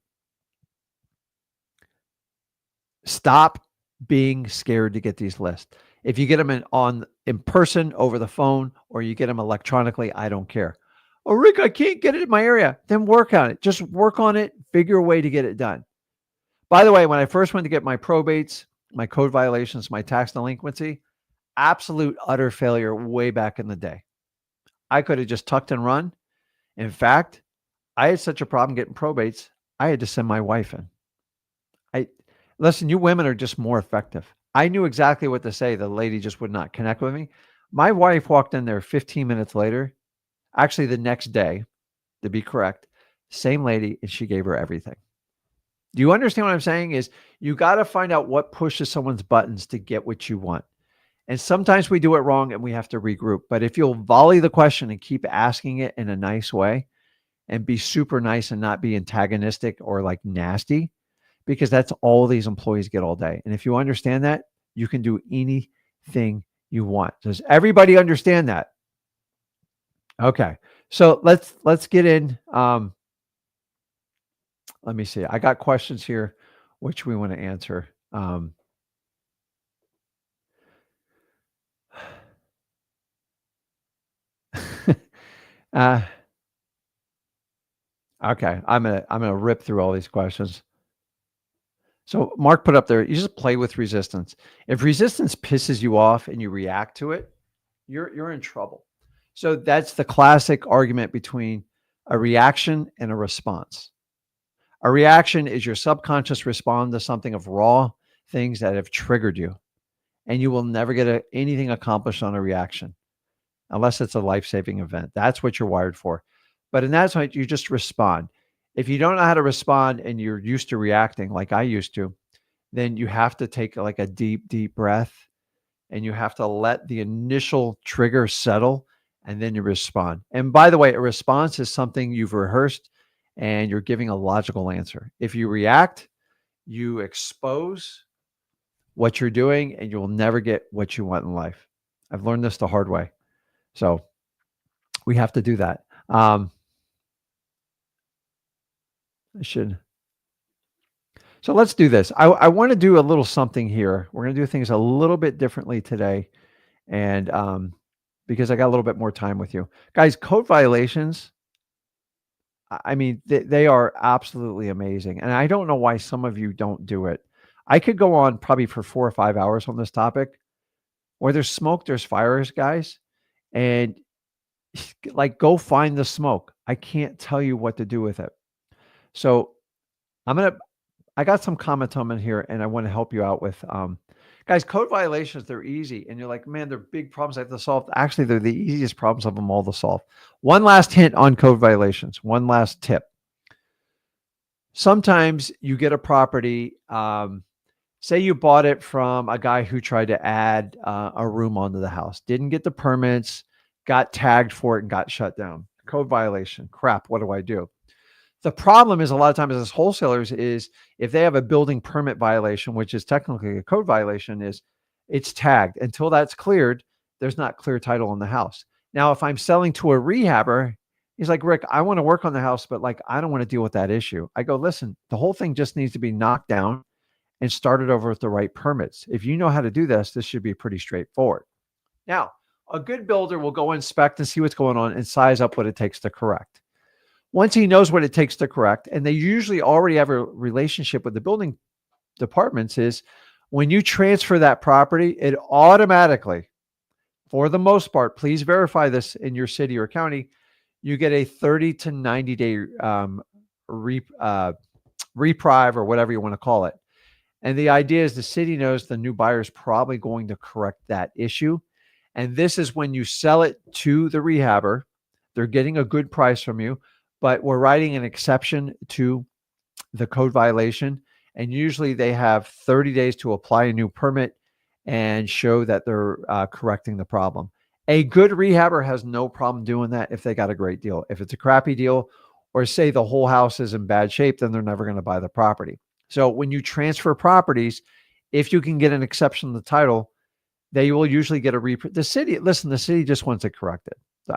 stop being scared to get these lists. If you get them in person, over the phone, or you get them electronically, I don't care. Oh, Rick, I can't get it in my area. Then work on it. Just work on it. Figure a way to get it done. By the way, when I first went to get my probates, my code violations, my tax delinquency, absolute utter failure way back in the day. I could have just tucked and run. In fact, I had such a problem getting probates, I had to send my wife in. Listen, you women are just more effective. I knew exactly what to say. The lady just would not connect with me. My wife walked in there 15 minutes later, actually the next day, to be correct, same lady, and she gave her everything. Do you understand what I'm saying? Is you got to find out what pushes someone's buttons to get what you want. And sometimes we do it wrong and we have to regroup. But if you'll volley the question and keep asking it in a nice way and be super nice and not be antagonistic or like nasty, because that's all these employees get all day. And if you understand that, you can do anything you want. Does everybody understand that? Okay. So let's get in. Let me see. I got questions here which we want to answer. uh, okay. I'm gonna rip through all these questions. So Mark put up there, you just play with resistance. If resistance pisses you off and you react to it, you're in trouble. So that's the classic argument between a reaction and a response. A reaction is your subconscious respond to something of raw things that have triggered you, and you will never get anything accomplished on a reaction unless it's a life-saving event. That's what you're wired for. But in that point, you just respond. If you don't know how to respond and you're used to reacting like I used to, then you have to take like a deep, deep breath and you have to let the initial trigger settle and then you respond. And by the way, a response is something you've rehearsed and you're giving a logical answer. If you react, you expose what you're doing and you'll never get what you want in life. I've learned this the hard way. So we have to do that. I should. So let's do this. I want to do a little something here. We're going to do things a little bit differently today. And because I got a little bit more time with you. Guys, code violations, I mean, they are absolutely amazing. And I don't know why some of you don't do it. I could go on probably for 4 or 5 hours on this topic. Where there's smoke, there's fires, guys. And like, go find the smoke. I can't tell you what to do with it. So I got some comments on here and I want to help you out with, guys, code violations, they're easy. And you're like, man, they're big problems I have to solve. Actually, they're the easiest problems of them all to solve. One last hint on code violations. One last tip. Sometimes you get a property, say you bought it from a guy who tried to add a room onto the house, didn't get the permits, got tagged for it and got shut down. Code violation. Crap, what do I do? The problem is a lot of times as wholesalers is if they have a building permit violation, which is technically a code violation, is it's tagged. Until that's cleared, there's not clear title on the house. Now, if I'm selling to a rehabber, he's like, Rick, I want to work on the house, but like, I don't want to deal with that issue. I go, listen, the whole thing just needs to be knocked down and started over with the right permits. If you know how to do this, this should be pretty straightforward. Now, a good builder will go inspect and see what's going on and size up what it takes to correct. Once he knows what it takes to correct, and they usually already have a relationship with the building departments, is when you transfer that property, it automatically, for the most part, please verify this in your city or county, you get a 30 to 90 day reprieve or whatever you want to call it. And the idea is the city knows the new buyer is probably going to correct that issue. And this is when you sell it to the rehabber. They're getting a good price from you, but we're writing an exception to the code violation. And usually they have 30 days to apply a new permit and show that they're correcting the problem. A good rehabber has no problem doing that if they got a great deal. If it's a crappy deal or say the whole house is in bad shape, then they're never going to buy the property. So when you transfer properties, if you can get an exception to the title, they will usually get the city. Listen, the city just wants it corrected.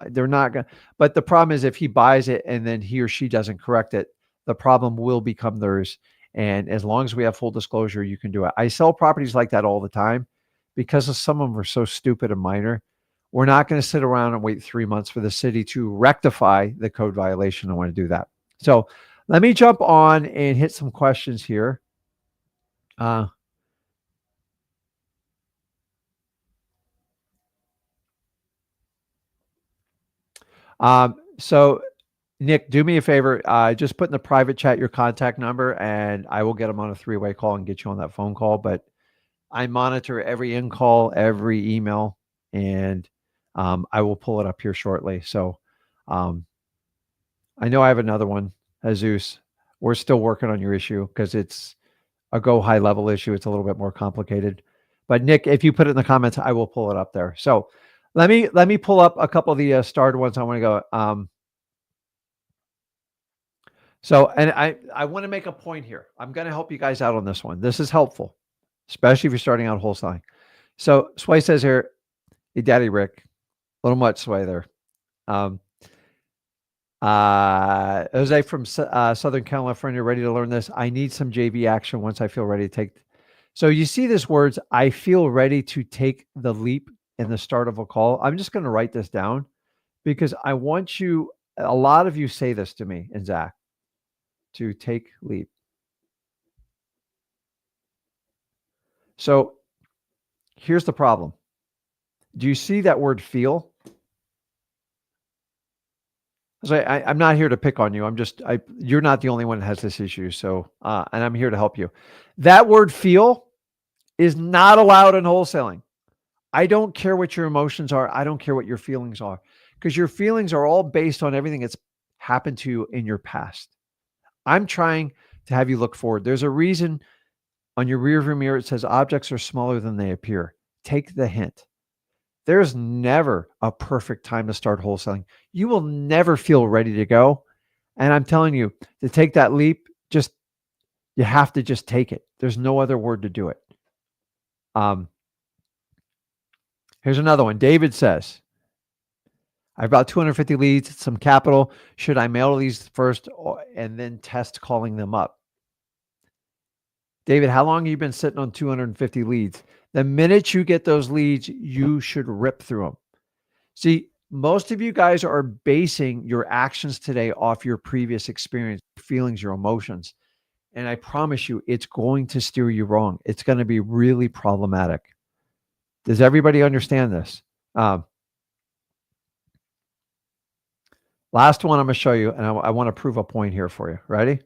They're not going to, but the problem is if he buys it and then he or she doesn't correct it, the problem will become theirs. And as long as we have full disclosure, you can do it. I sell properties like that all the time because of some of them are so stupid and minor. We're not going to sit around and wait 3 months for the city to rectify the code violation. I want to do that. So let me jump on and hit some questions here. So Nick, do me a favor. Just put in the private chat your contact number and I will get them on a 3-way call and get you on that phone call. But I monitor every in-call, every email, and I will pull it up here shortly. So I know I have another one, Jesus. We're still working on your issue because it's a go high level issue. It's a little bit more complicated. But Nick, if you put it in the comments, I will pull it up there. So let me pull up a couple of the starred ones. I want to go. So, and I want to make a point here. I'm going to help you guys out on this one. This is helpful, especially if you're starting out wholesaling. So Sway says here, hey, Daddy Rick, a little much Sway there. Jose from Southern California, ready to learn this. I need some JV action once I feel ready to take. So you see this words, I feel ready to take the leap in the start of a call. I'm just going to write this down because I want you, a lot of you say this to me and Zach, to take leap. So here's the problem. Do you see that word feel? So I'm not here to pick on you. You're not the only one that has this issue. So, and I'm here to help you. That word feel is not allowed in wholesaling. I don't care what your emotions are. I don't care what your feelings are, because your feelings are all based on everything that's happened to you in your past. I'm trying to have you look forward. There's a reason on your rearview mirror it says objects are smaller than they appear. Take the hint. There's never a perfect time to start wholesaling. You will never feel ready to go. And I'm telling you, to take that leap, you have to just take it. There's no other word to do it. Here's another one. David says, I have about 250 leads, some capital. Should I mail these first and then test calling them up? David, how long have you been sitting on 250 leads? The minute you get those leads, you should rip through them. See, most of you guys are basing your actions today off your previous experience, feelings, your emotions. And I promise you, it's going to steer you wrong. It's going to be really problematic. Does everybody understand this? Last one I'm going to show you, and I want to prove a point here for you. Ready?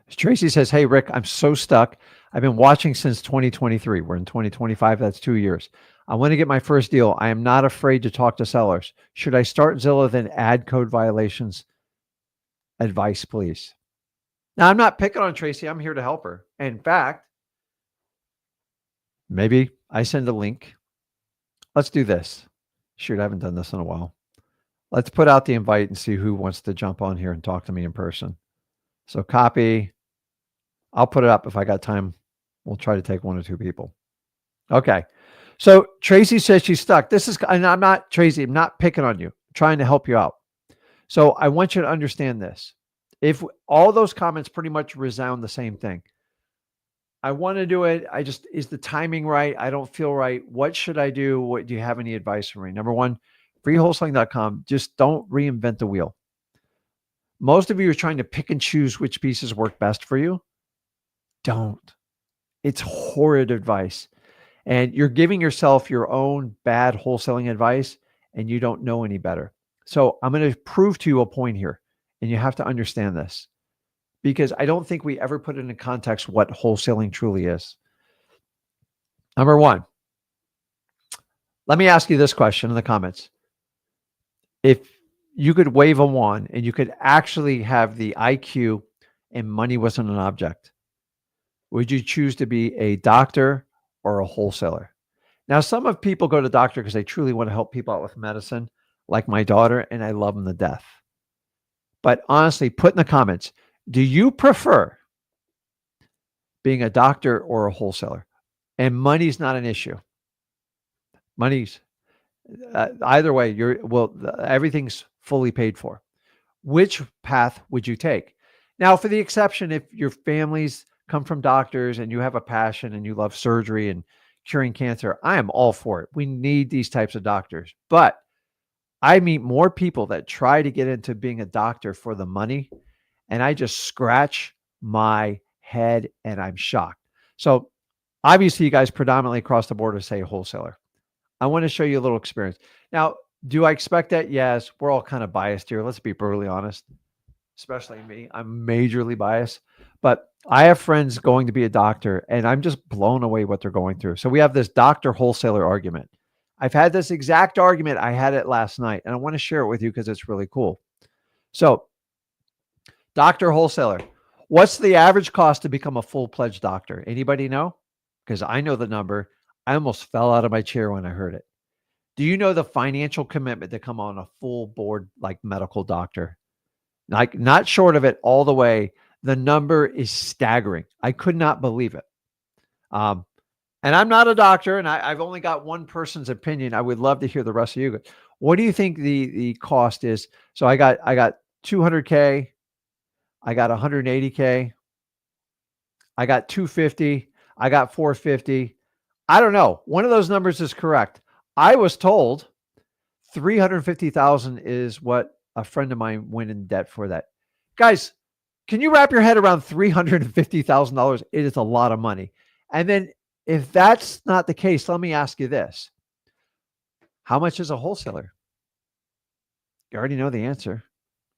Tracy says, hey, Rick, I'm so stuck. I've been watching since 2023. We're in 2025. That's 2 years. I want to get my first deal. I am not afraid to talk to sellers. Should I start Zillow, then add code violations? Advice, please. Now, I'm not picking on Tracy. I'm here to help her. In fact, maybe I send a link. Let's do this. Shoot, I haven't done this in a while. Let's put out the invite and see who wants to jump on here and talk to me in person. So copy. I'll put it up if I got time. We'll try to take 1 or 2 people. Okay. So Tracy says she's stuck. And I'm not, Tracy, I'm not picking on you. I'm trying to help you out. So I want you to understand this. If all those comments pretty much resound the same thing. I want to do it. Is the timing right? I don't feel right. What should I do? Do you have any advice for me? Number one, freewholesaling.com. Just don't reinvent the wheel. Most of you are trying to pick and choose which pieces work best for you. Don't. It's horrid advice. And you're giving yourself your own bad wholesaling advice, and you don't know any better. So I'm going to prove to you a point here, and you have to understand this, because I don't think we ever put it into context what wholesaling truly is. Number one, let me ask you this question in the comments. If you could wave a wand and you could actually have the IQ and money wasn't an object, would you choose to be a doctor or a wholesaler? Now, some of people go to doctor because they truly want to help people out with medicine, like my daughter, and I love them to death. But honestly, put in the comments, do you prefer being a doctor or a wholesaler? And money's not an issue. Money's either way, everything's fully paid for. Which path would you take? Now, for the exception, if your families come from doctors and you have a passion and you love surgery and curing cancer, I am all for it. We need these types of doctors. But I meet more people that try to get into being a doctor for the money, and I just scratch my head and I'm shocked. So obviously you guys predominantly across the board say wholesaler. I want to show you a little experience. Now, do I expect that? Yes, we're all kind of biased here. Let's be brutally honest, especially me. I'm majorly biased, but I have friends going to be a doctor and I'm just blown away what they're going through. So we have this doctor wholesaler argument. I've had this exact argument. I had it last night and I want to share it with you because it's really cool. So doctor wholesaler, what's the average cost to become a full-fledged doctor? Anybody know? because I know the number. I almost fell out of my chair when I heard it. Do you know the financial commitment to come on a full board like medical doctor? Like not short of it all the way. The number is staggering. I could not believe it. Um, and I'm not a doctor, and I've only got one person's opinion. I would love to hear the rest of you. What do you think the cost is? So I got 200K, I got 180K, I got 250, I got 450. I don't know. One of those numbers is correct. I was told 350,000 is what a friend of mine went in debt for that. Guys, can you wrap your head around $350,000? It is a lot of money. And then if that's not the case, let me ask you this. How much is a wholesaler? You already know the answer.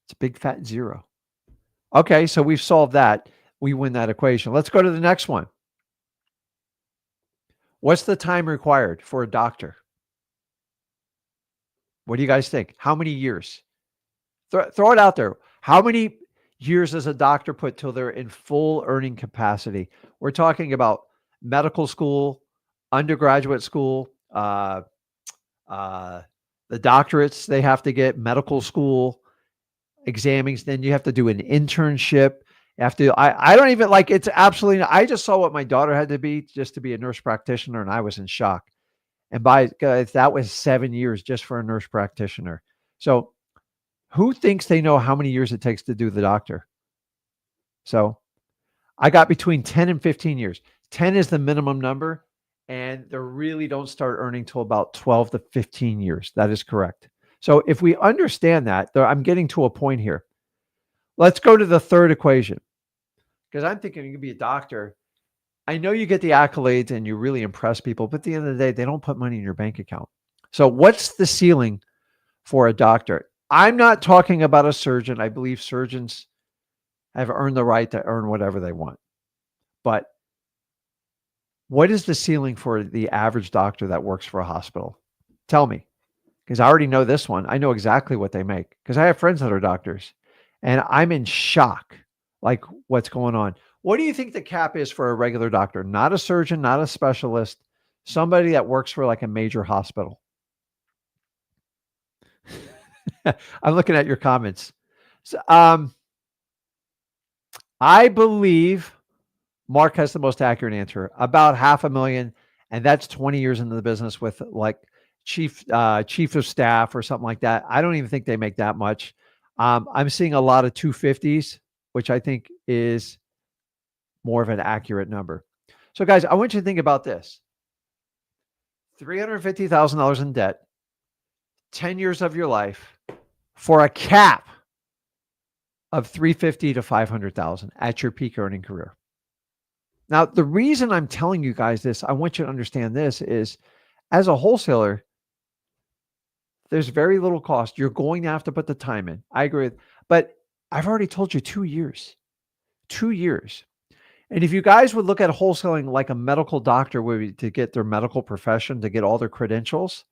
It's a big fat zero. Okay, so we've solved that. We win that equation. Let's go to the next one. What's the time required for a doctor? What do you guys think? How many years? Throw it out there. How many years does a doctor put till they're in full earning capacity? We're talking about medical school, undergraduate school, the doctorates they have to get, medical school, exams. Then you have to do an internship. You have to, I don't even like, it's absolutely, I just saw what my daughter had to be just to be a nurse practitioner, and I was in shock. And that was 7 years just for a nurse practitioner. So who thinks they know how many years it takes to do the doctor? So I got between 10 and 15 years. 10 is the minimum number, and they really don't start earning till about 12 to 15 years. That is correct. So if we understand that, I'm getting to a point here. Let's go to the third equation, because I'm thinking you can be a doctor. I know you get the accolades and you really impress people, but at the end of the day, they don't put money in your bank account. So what's the ceiling for a doctor? I'm not talking about a surgeon. I believe surgeons have earned the right to earn whatever they want. But what is the ceiling for the average doctor that works for a hospital? Tell me, because I already know this one. I know exactly what they make because I have friends that are doctors, and I'm in shock, like what's going on. What do you think the cap is for a regular doctor? Not a surgeon, not a specialist, somebody that works for like a major hospital. I'm looking at your comments. So, I believe Mark has the most accurate answer, about 500,000, and that's 20 years into the business with like chief of staff or something like that. I don't even think they make that much. I'm seeing a lot of 250s, which I think is more of an accurate number. So guys, I want you to think about this. $350,000 in debt, 10 years of your life for a cap of 350 to 500,000 at your peak earning career. Now, the reason I'm telling you guys this, I want you to understand this, is as a wholesaler, there's very little cost. You're going to have to put the time in. I agree. But I've already told you 2 years. 2 years. And if you guys would look at wholesaling like a medical doctor would to get their medical profession, to get all their credentials,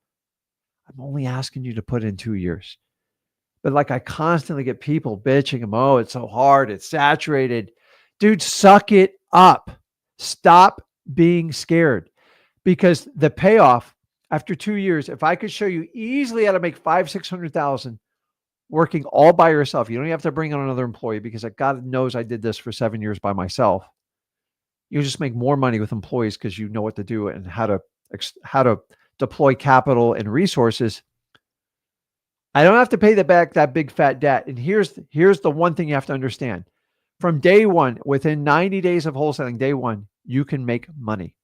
I'm only asking you to put in 2 years. But like I constantly get people bitching, oh, it's so hard. It's saturated. Dude, suck it up. Stop being scared, because the payoff after 2 years, if I could show you easily how to make 500,000-600,000 working all by yourself, you don't even have to bring on another employee, because God knows I did this for 7 years by myself. You just make more money with employees because you know what to do and how to deploy capital and resources. I don't have to pay back that big fat debt. And here's the one thing you have to understand. From day one, within 90 days of wholesaling, day one, you can make money.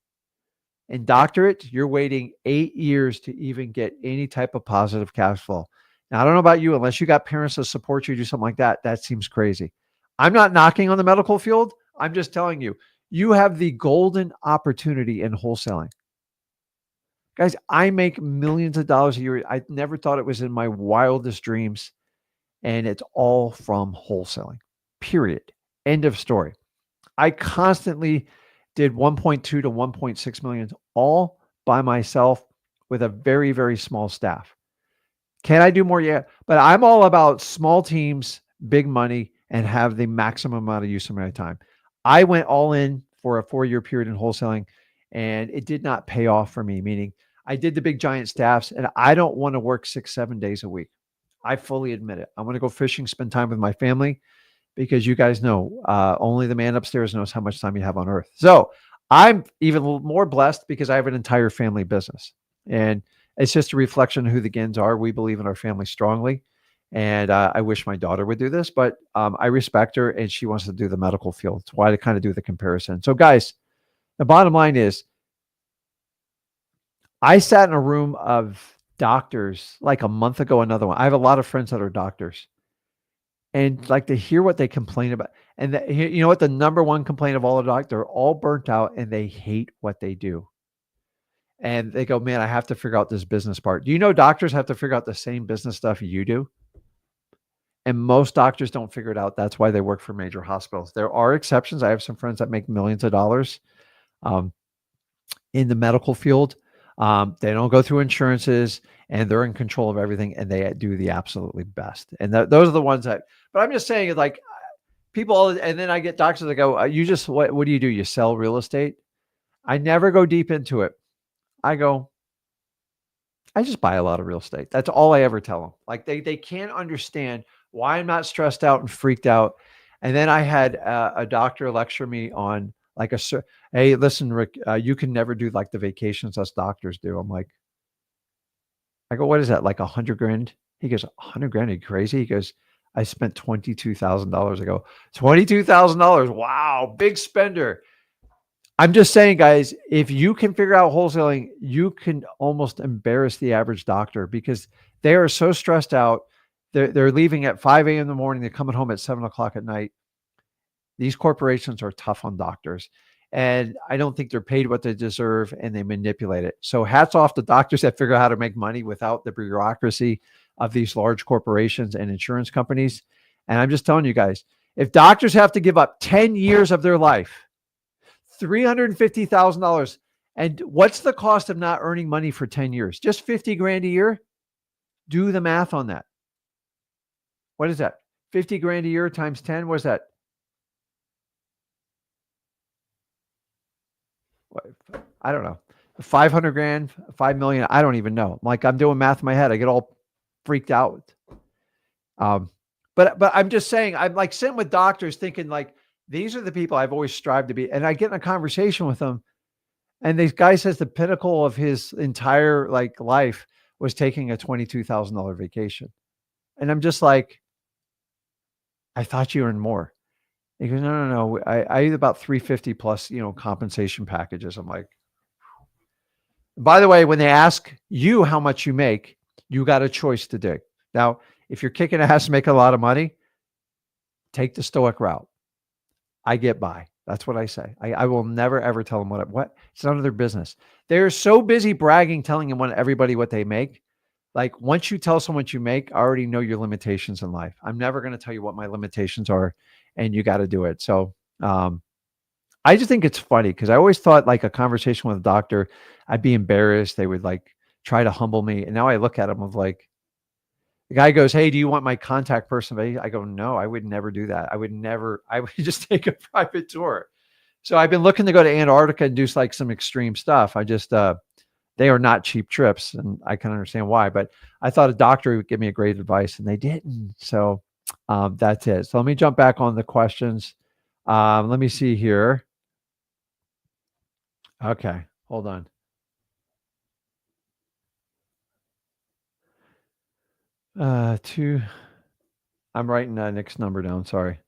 In doctorate, you're waiting 8 years to even get any type of positive cash flow. Now, I don't know about you, unless you got parents to support you, do something like that, that seems crazy. I'm not knocking on the medical field. I'm just telling you, you have the golden opportunity in wholesaling. Guys, I make millions of dollars a year. I never thought it was in my wildest dreams. And it's all from wholesaling, period. End of story. I constantly did 1.2 to 1.6 million all by myself with a very, very small staff. Can I do more? Yeah. But I'm all about small teams, big money, and have the maximum amount of use of my time. I went all in for a 4-year period in wholesaling, and it did not pay off for me, meaning I did the big giant staffs and I don't want to work 6, 7 days a week. I fully admit it. I want to go fishing, spend time with my family, because you guys know only the man upstairs knows how much time you have on earth. So I'm even more blessed because I have an entire family business. And it's just a reflection of who the Ginns are. We believe in our family strongly. And I wish my daughter would do this, but I respect her and she wants to do the medical field. It's why to kind of do the comparison. So, guys, the bottom line is I sat in a room of doctors like a month ago, another one. I have a lot of friends that are doctors. And like to hear what they complain about. And you know what? The number one complaint of all the doctors, they're all burnt out and they hate what they do. And they go, man, I have to figure out this business part. Do you know doctors have to figure out the same business stuff you do? And most doctors don't figure it out. That's why they work for major hospitals. There are exceptions. I have some friends that make millions of dollars in the medical field. They don't go through insurances and they're in control of everything and they do the absolutely best. And those are the ones that, but I'm just saying, like, people, and then I get doctors that go, you just, what do? You sell real estate? I never go deep into it. I just buy a lot of real estate. That's all I ever tell them. Like they can't understand why I'm not stressed out and freaked out. And then I had a doctor lecture me on like hey, listen, Rick, you can never do like the vacations us doctors do. I'm like, I go, what is that? Like $100,000? He goes, $100,000? Are you crazy? He goes, I spent $22,000 ago. $22,000. Wow. Big spender. I'm just saying, guys, if you can figure out wholesaling, you can almost embarrass the average doctor because they are so stressed out. They're leaving at 5 a.m. in the morning. They're coming home at 7 o'clock at night. These corporations are tough on doctors. And I don't think they're paid what they deserve and they manipulate it. So hats off to doctors that figure out how to make money without the bureaucracy of these large corporations and insurance companies. And I'm just telling you guys, if doctors have to give up 10 years of their life, $350,000, and what's the cost of not earning money for 10 years? Just 50 grand a year? Do the math on that. What is that? 50 grand a year times 10? What is that? I don't know. 500 grand, 5 million. I don't even know. Like I'm doing math in my head. I get all freaked out. But I'm just saying, I'm like sitting with doctors thinking like, these are the people I've always strived to be. And I get in a conversation with them and this guy says the pinnacle of his entire like life was taking a $22,000 vacation. And I'm just like, I thought you earned more. He goes, no. I eat about 350 plus, compensation packages. I'm like, by the way, when they ask you how much you make, you got a choice to do. Now, if you're kicking ass and making a lot of money, take the stoic route. I get by. That's what I say. I will never, ever tell them what. It's none of their business. They're so busy bragging, telling everybody what they make. Like once you tell someone what you make, I already know your limitations in life. I'm never going to tell you what my limitations are and you got to do it. So, I just think it's funny because I always thought like a conversation with a doctor, I'd be embarrassed. They would like try to humble me. And now I look at them of like, the guy goes, hey, do you want my contact person? I go, no, I would never do that. I would just take a private tour. So I've been looking to go to Antarctica and do like some extreme stuff. I just, they are not cheap trips and I can understand why, but I thought a doctor would give me a great advice and they didn't. So that's it. So let me jump back on the questions. Let me see here. Okay, hold on. I'm writing Nick's number down. Sorry.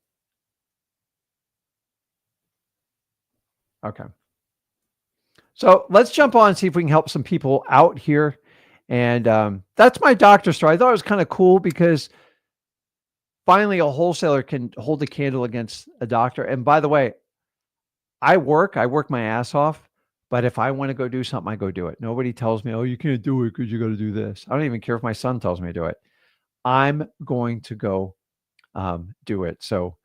Okay. So let's jump on and see if we can help some people out here. And that's my doctor story. I thought it was kind of cool because finally a wholesaler can hold a candle against a doctor. And by the way, I work my ass off. But if I want to go do something, I go do it. Nobody tells me, oh, you can't do it because you got to do this. I don't even care if my son tells me to do it. I'm going to go do it. So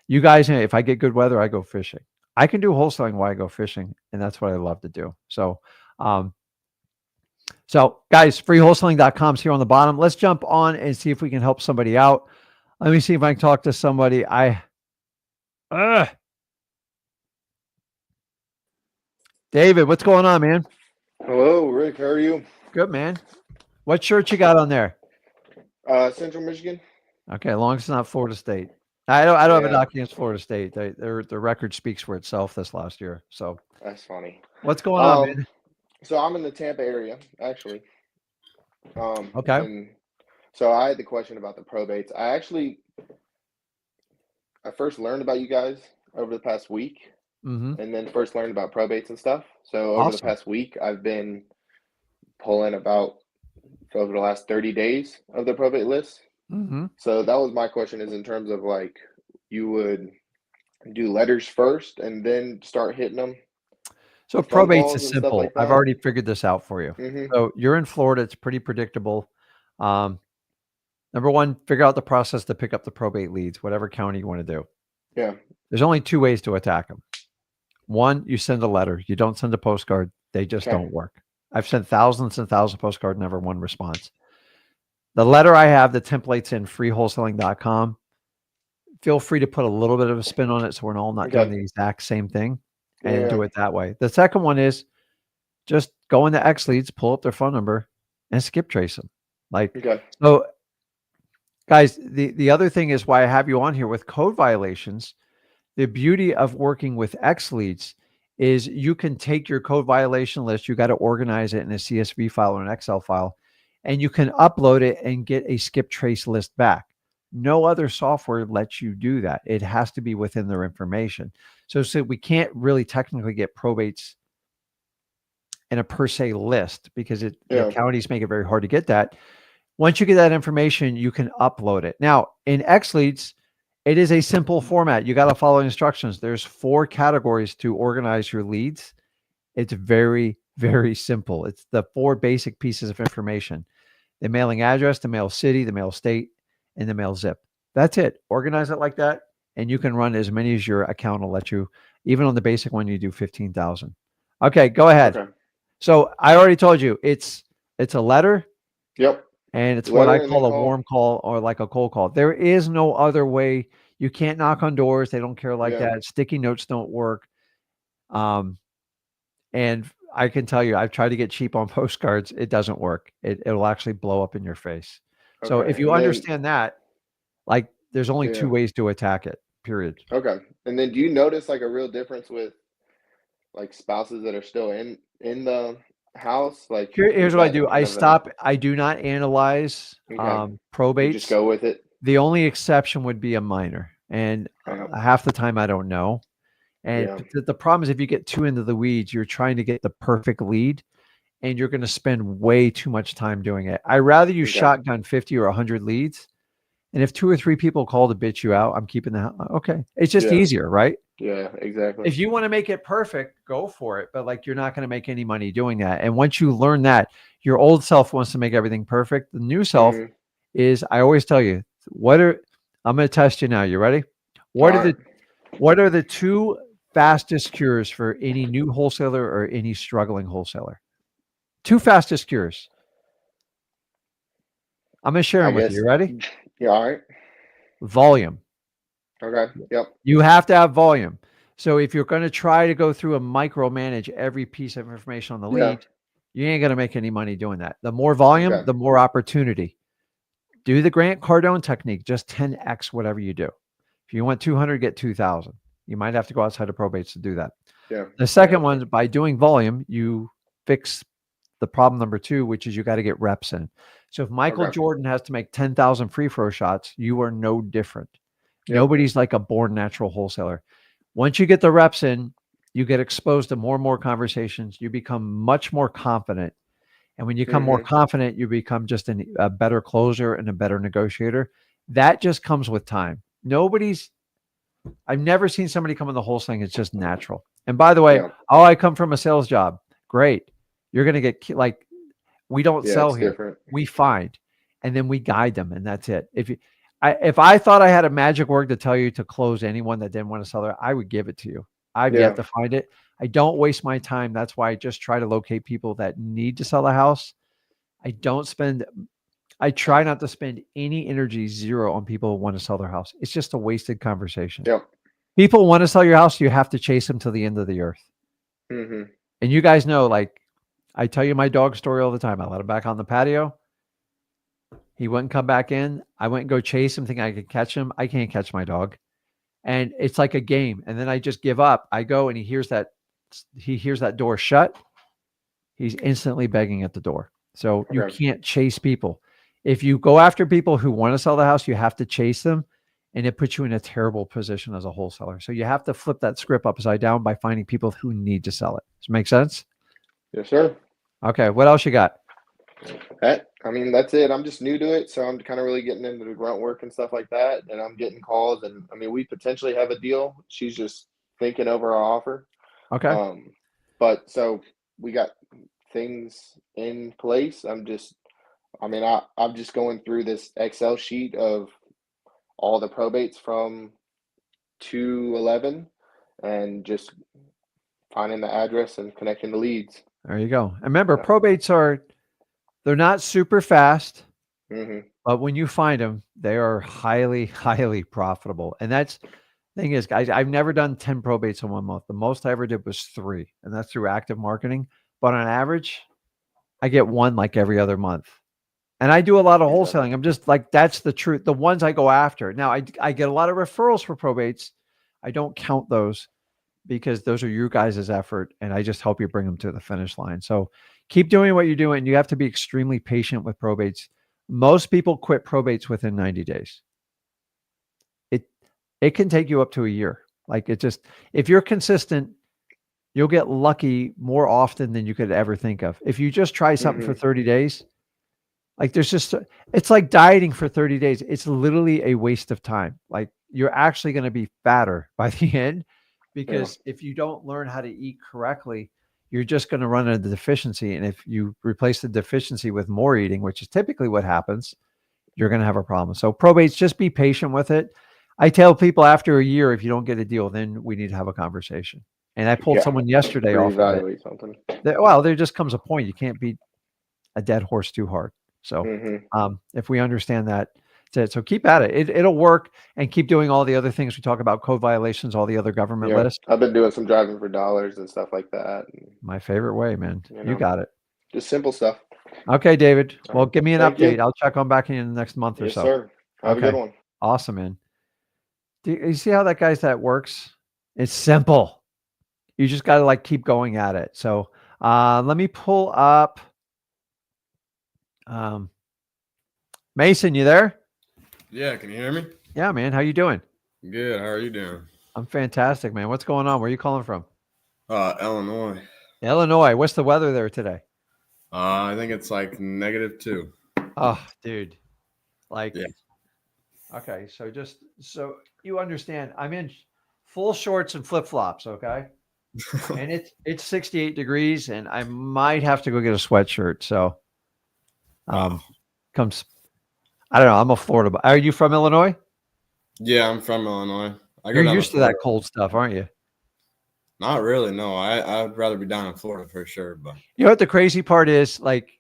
you guys, if I get good weather, I go fishing. I can do wholesaling while I go fishing, and that's what I love to do. So guys, freewholesaling.com is here on the bottom. Let's jump on and see if we can help somebody out. Let me see if I can talk to somebody. David, what's going on, man? Hello, Rick. How are you? Good, man. What shirt you got on there? Central Michigan. Okay, as long as it's not Florida State. I don't have a Yeah, knock against Florida State. Their record speaks for itself this last year. So that's funny. what's going on, Um, man? so I'm in the Tampa area, actually. Okay. And so I had the question about the probates. I first learned about you guys over the past week, Mm-hmm. and then first learned about probates and stuff. So over the Awesome. past week, I've been pulling about over the last 30 days of the probate list. Mm-hmm. So that was my question, is in terms of like you would do letters first and then start hitting them So with phone probates calls is and stuff simple. like I've that. already figured this out for you. Mm-hmm. So you're in Florida. It's pretty predictable. Um, Number one, figure out the process to pick up the probate leads, whatever county you want to do. Yeah. There's only two ways to attack them. One, you send a letter. You don't send a postcard. They just Okay. don't work. I've sent thousands and thousands of postcards, never one response. The letter I have, the templates in freewholesaling.com. Feel free to put a little bit of a spin on it so we're all not doing Okay. the exact same thing and Yeah. do it that way. The second one is just go into X leads, pull up their phone number, and skip trace them. Like, Okay. so guys, the other thing is why I have you on here with code violations. The beauty of working with X leads is you can take your code violation list, you got to organize it in a CSV file or an Excel file, and you can upload it and get a skip trace list back. No other software lets you do that. It has to be within their information. So we can't really technically get probates in a per se list because the Yeah. counties make it very hard to get that. Once you get that information, you can upload it. Now, in XLeads, it is a simple format. You got to follow instructions. There's 4 categories to organize your leads. It's very, very simple. It's the 4 basic pieces of information: the mailing address, the mail city, the mail state, and the mail zip. That's it. Organize it like that, and you can run as many as your account will let you. Even on the basic one, you do 15,000. Okay, go ahead. Okay. So I already told you it's a letter, Yep. and it's what I Letter and then call a call. warm call or like a cold call. There is no other way. You can't knock on doors. They don't care like Yeah. that. Sticky notes don't work. Um, and I can tell you, I've tried to get cheap on postcards. It doesn't work. It'll actually blow up in your face. So if Okay. you And then understand that, like there's only 2 yeah. ways to attack it, period. Okay. And then do you notice like a real difference with like spouses that are still in the house? Like Here's is what I that do. kind of a I do not analyze okay. You just probates. go with it? The only exception would be a minor. And Yeah. half the time I don't know. And Yeah. the problem is if you get too into the weeds, you're trying to get the perfect lead and you're going to spend way too much time doing it. I rather you Okay. shotgun 50 or 100 leads. And if 2 or 3 people call to bitch you out, I'm keeping the okay. It's just Yeah. easier, right? Yeah, exactly. If you want to make it perfect, go for it. But like you're not going to make any money doing that. And once you learn that, your old self wants to make everything perfect. The new self Mm-hmm. is, I always tell you, what are I'm going to test you now. You ready? All What are right. the what are the 2 fastest cures for any new wholesaler or any struggling wholesaler? 2 fastest cures. I'm going to share I them with you. guess. You ready? Yeah, all right. Volume. Okay. Yep. You have to have volume. So if you're going to try to go through and micromanage every piece of information on the Yeah. lead, you ain't going to make any money doing that. The more volume, Okay. the more opportunity. Do the Grant Cardone technique, just 10x whatever you do. If you want 200, get 2,000. You might have to go outside of probates to do that. Yeah. The Yeah. second one, by doing volume, you fix the problem number 2, which is you got to get reps in. So if Michael Okay. Jordan has to make 10,000 free throw shots, you are no different. Yep. Nobody's like a born natural wholesaler. Once you get the reps in, you get exposed to more and more conversations. You become much more confident. And when you become more Mm-hmm. confident, you become just a better closer and a better negotiator. That just comes with time. I've never seen somebody come in the wholesaling. It's just natural. And by the way, Yeah. oh, I come from a sales job. Great. You're going to get like, we don't Yeah, sell it's here. different. We find, and then we guide them, and that's it. If I thought I had a magic word to tell you to close anyone that didn't want to sell there, I would give it to you. I've yet Yeah. to find it. I don't waste my time. That's why I just try to locate people that need to sell a house. I don't spend. I try not to spend any energy, zero, on people who want to sell their house. It's just a wasted conversation. Yep. People want to sell your house. You have to chase them to the end of the earth. Mm-hmm. And you guys know, like, I tell you my dog story all the time. I let him back on the patio. He wouldn't come back in. I went and go chase him, thinking I could catch him. I can't catch my dog. And it's like a game. And then I just give up. I go and he hears that door shut. He's instantly begging at the door. So you Okay. can't chase people. If you go after people who want to sell the house, you have to chase them. And it puts you in a terrible position as a wholesaler. So you have to flip that script upside down by finding people who need to sell it. Does it make sense? Yes, sir. Okay. What else you got? I mean, that's it. I'm just new to it, so I'm kind of really getting into the grunt work and stuff like that. And I'm getting calls, and I mean, we potentially have a deal. She's just thinking over our offer. Okay. But so we got things in place. I'm just going through this Excel sheet of all the probates from 211 and just finding the address and connecting the leads. There you go. And remember, Yeah. probates they're not super fast, hmm but when you find them, they are highly, highly profitable. And that's thing is, guys, I've never done 10 probates in 1 month. The most I ever did was 3, and that's through active marketing. But on average, I get 1 like every other month. And I do a lot of Exactly. wholesaling. I'm just like, that's the truth. The ones I go after. Now, I get a lot of referrals for probates. I don't count those because those are you guys' effort, and I just help you bring them to the finish line. So keep doing what you're doing. You have to be extremely patient with probates. Most people quit probates within 90 days. It can take you up to a year. Like, if you're consistent, you'll get lucky more often than you could ever think of. If you just try something for hmm 30 days, like it's like dieting for 30 days. It's literally a waste of time. Like, you're actually going to be fatter by the end, Yeah. because if you don't learn how to eat correctly, you're just going to run into deficiency. And if you replace the deficiency with more eating, which is typically what happens, you're going to have a problem. So probates, just be patient with it. I tell people after a year, if you don't get a deal, then we need to have a conversation. And I pulled Yeah. someone yesterday off of it. Reevaluate something. Well, there just comes a point you can't beat a dead horse too hard. So hmm if we understand that, that's it. So keep at it. It'll work, and keep doing all the other things we talk about, code violations, all the other government Yeah. lists. I've been doing some driving for dollars and stuff like that. And, My favorite way, man. You got it. just simple stuff. Okay, David. All Well, right. give me an Thank update. you. I'll check on back in the next month or Yes, so. sir. Have a good Okay. one. Awesome, man. Do you see how that works? It's simple. You just got to like keep going at it. So let me pull up um, Mason. You there? Yeah, can you hear me? Yeah, man. How you doing? Good. How are you doing? I'm fantastic, man. What's going on? Where are you calling from? Illinois. Illinois. What's the weather there today? I think it's like -2. Oh, dude. Like, Yeah. okay. So you understand, I'm in full shorts and flip flops. Okay. And it's 68 degrees, and I might have to go get a sweatshirt. So Oh. comes, I don't know. I'm a Florida. Are you from Illinois? Yeah, I'm from Illinois. I You're go down to used to that Florida. cold stuff, aren't you? Not really. No, I'd rather be down in Florida for sure. But You know what the crazy part is? Like,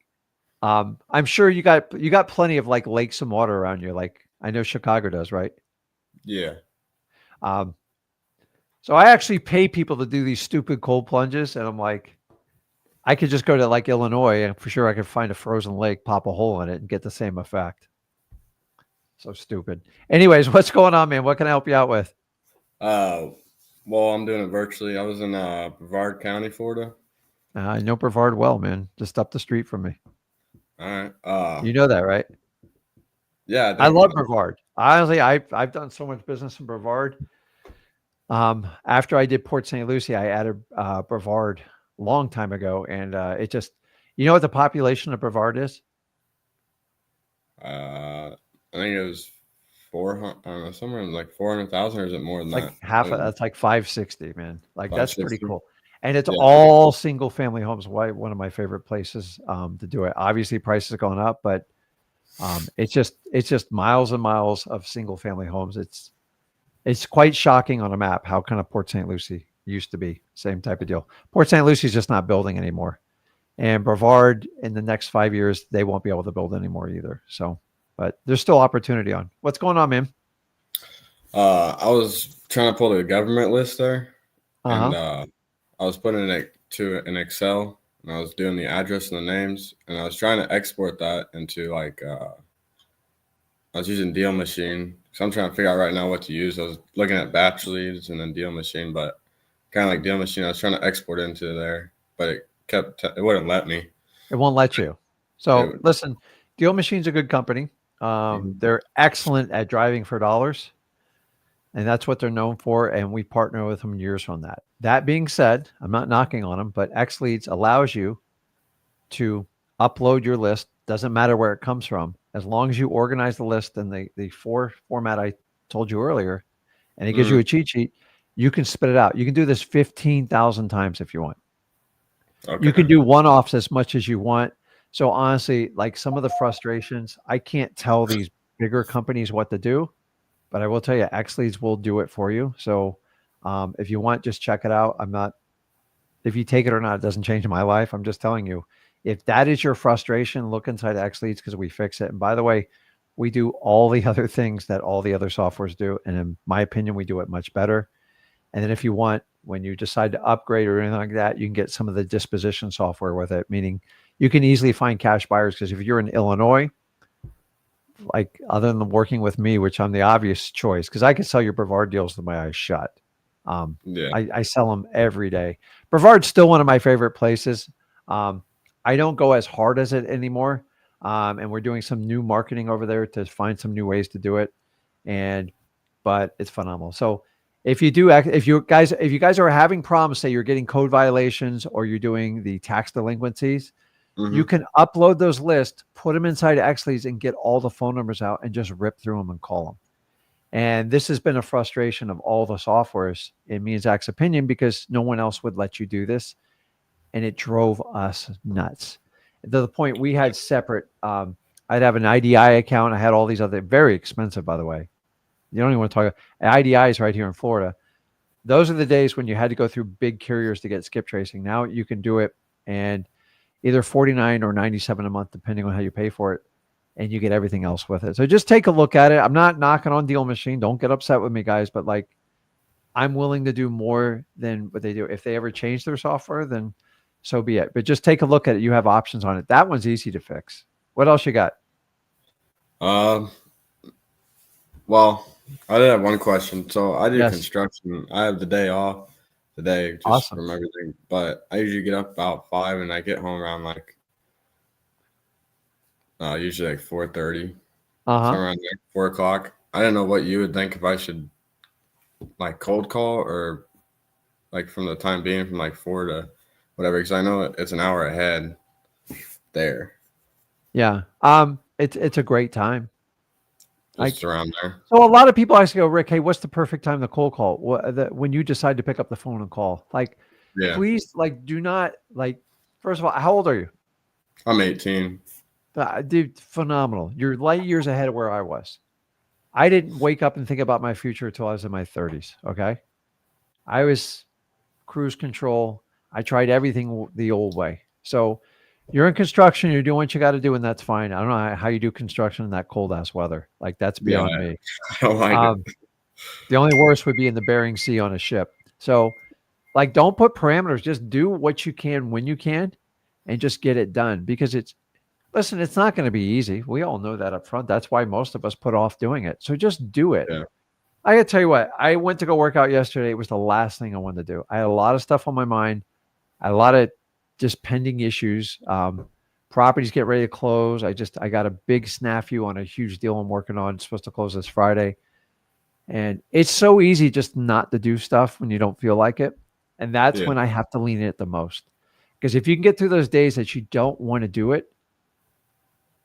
I'm sure you got plenty of like lakes and water around you. Like, I know Chicago does, right? yeah, Um, so I actually pay people to do these stupid cold plunges, and I'm like, I could just go to like Illinois, and for sure I could find a frozen lake, pop a hole in it, and get the same effect. So stupid. Anyways, what's going on, man? What can I help you out with? well, I'm doing it virtually. I was in Brevard County, Florida. I know Brevard well, man. Just up the street from me. All right. You know that, right? Yeah, I I do. love Brevard. Honestly, I've done so much business in Brevard. After I did Port St. Lucie, I added Brevard a long time ago, and it just, you know what the population of Brevard is? I think it was 400. I don't know, somewhere in like 400,000, or is it more than Like that? half of that's like 560, man. Like, that's pretty 560. cool. And it's Yeah. all single family homes. Why one of my favorite places to do it. Obviously, prices going up, but it's just miles and miles of single family homes. It's quite shocking on a map how kind of Port St. Lucie used to be. Same type of deal. Port St. Lucie's just not building anymore. And Brevard, in the next 5 years, they won't be able to build anymore either. So, but there's still opportunity on. What's going on, man? I was trying to pull the government list there, and Uh-huh. I was putting to an Excel, and I was doing the address and the names, and I was trying to export that into like I was using Deal Machine. So I'm trying to figure out right now what to use. I was looking at batch leads and then Deal Machine, but kind of like Deal Machine, I was trying to export into there, but it wouldn't let me. It won't let you. So It, listen, Deal Machine's a good company. Mhm. They're excellent at driving for dollars, and that's what they're known for. And we partner with them years on that. That being said, I'm not knocking on them, but X Leads allows you to upload your list. Doesn't matter where it comes from, as long as you organize the list in the format I told you earlier, and it gives you Mhm. a cheat sheet. You can spit it out. You can do this 15,000 times if you want. You can Okay. do one-offs as much as you want. So honestly, like some of the frustrations, I can't tell these bigger companies what to do, but I will tell you, Xleads will do it for you. So if you want, just check it out. I'm not, if you take it or not, it doesn't change my life. I'm just telling you, if that is your frustration, look inside Xleads because we fix it. And by the way, we do all the other things that all the other softwares do. And in my opinion, we do it much better. And then if you want, when you decide to upgrade or anything like that, you can get some of the disposition software with it, meaning you can easily find cash buyers. Because if you're in Illinois, like other than working with me, which I'm the obvious choice, because I can sell your Brevard deals with my eyes shut. Yeah. I sell them every day. Brevard's still one of my favorite places. I don't go as hard as it anymore. And we're doing some new marketing over there to find some new ways to do it. But it's phenomenal. So if you guys are having problems, say you're getting code violations or you're doing the tax delinquencies, you Mhm. can upload those lists, put them inside Xleads and get all the phone numbers out and just rip through them and call them. And this has been a frustration of all the softwares, in me and Zach's opinion, because no one else would let you do this. And it drove us nuts to the point we had separate. I'd have an IDI account. I had all these other, very expensive, by the way. You don't even want to talk about IDIs right here in Florida. Those are the days when you had to go through big carriers to get skip tracing. Now you can do it and either 49 or 97 a month, depending on how you pay for it. And you get everything else with it. So just take a look at it. I'm not knocking on Deal Machine. Don't get upset with me, guys, but like I'm willing to do more than what they do. If they ever change their software, then so be it. But just take a look at it. You have options on it. That one's easy to fix. What else you got? Um. Well, I did have one question. So I do Yes. construction. I have the day off today just Awesome. from everything, but I usually get up about 5 and I get home around like usually like 4:30, Uh-huh. somewhere around there, 4 o'clock. I don't know what you would think if I should like cold call or like from the time being from like 4 to whatever, because I know it's an hour ahead there, Yeah. It's a great time. just Like around there. so a lot of people ask you, Rick, hey, what's the perfect time to cold call? When you decide to pick up the phone and call, like, Yeah, please, like, do not like, first of all, how old are you? I'm 18. Dude, phenomenal. You're light years ahead of where I was. I didn't wake up and think about my future until I was in my 30s. Okay. I was cruise control. I tried everything the old way. So you're in construction, you're doing what you got to do, and that's fine. I don't know how you do construction in that cold ass weather. Like, that's Yeah, beyond me. I don't like it. Um, The only worst would be in the Bering Sea on a ship. So, like, don't put parameters. Just do what you can when you can and just get it done because listen, it's not going to be easy. We all know that up front. That's why most of us put off doing it. So just do it. Yeah, I got to tell you what, I went to go work out yesterday. It was the last thing I wanted to do. I had a lot of stuff on my mind, I had a lot of just pending issues. Properties get ready to close. I got a big snafu on a huge deal I'm working on. It's supposed to close this Friday. And it's so easy just not to do stuff when you don't feel like it. And that's yeah, when I have to lean in it the most. Because if you can get through those days that you don't want to do it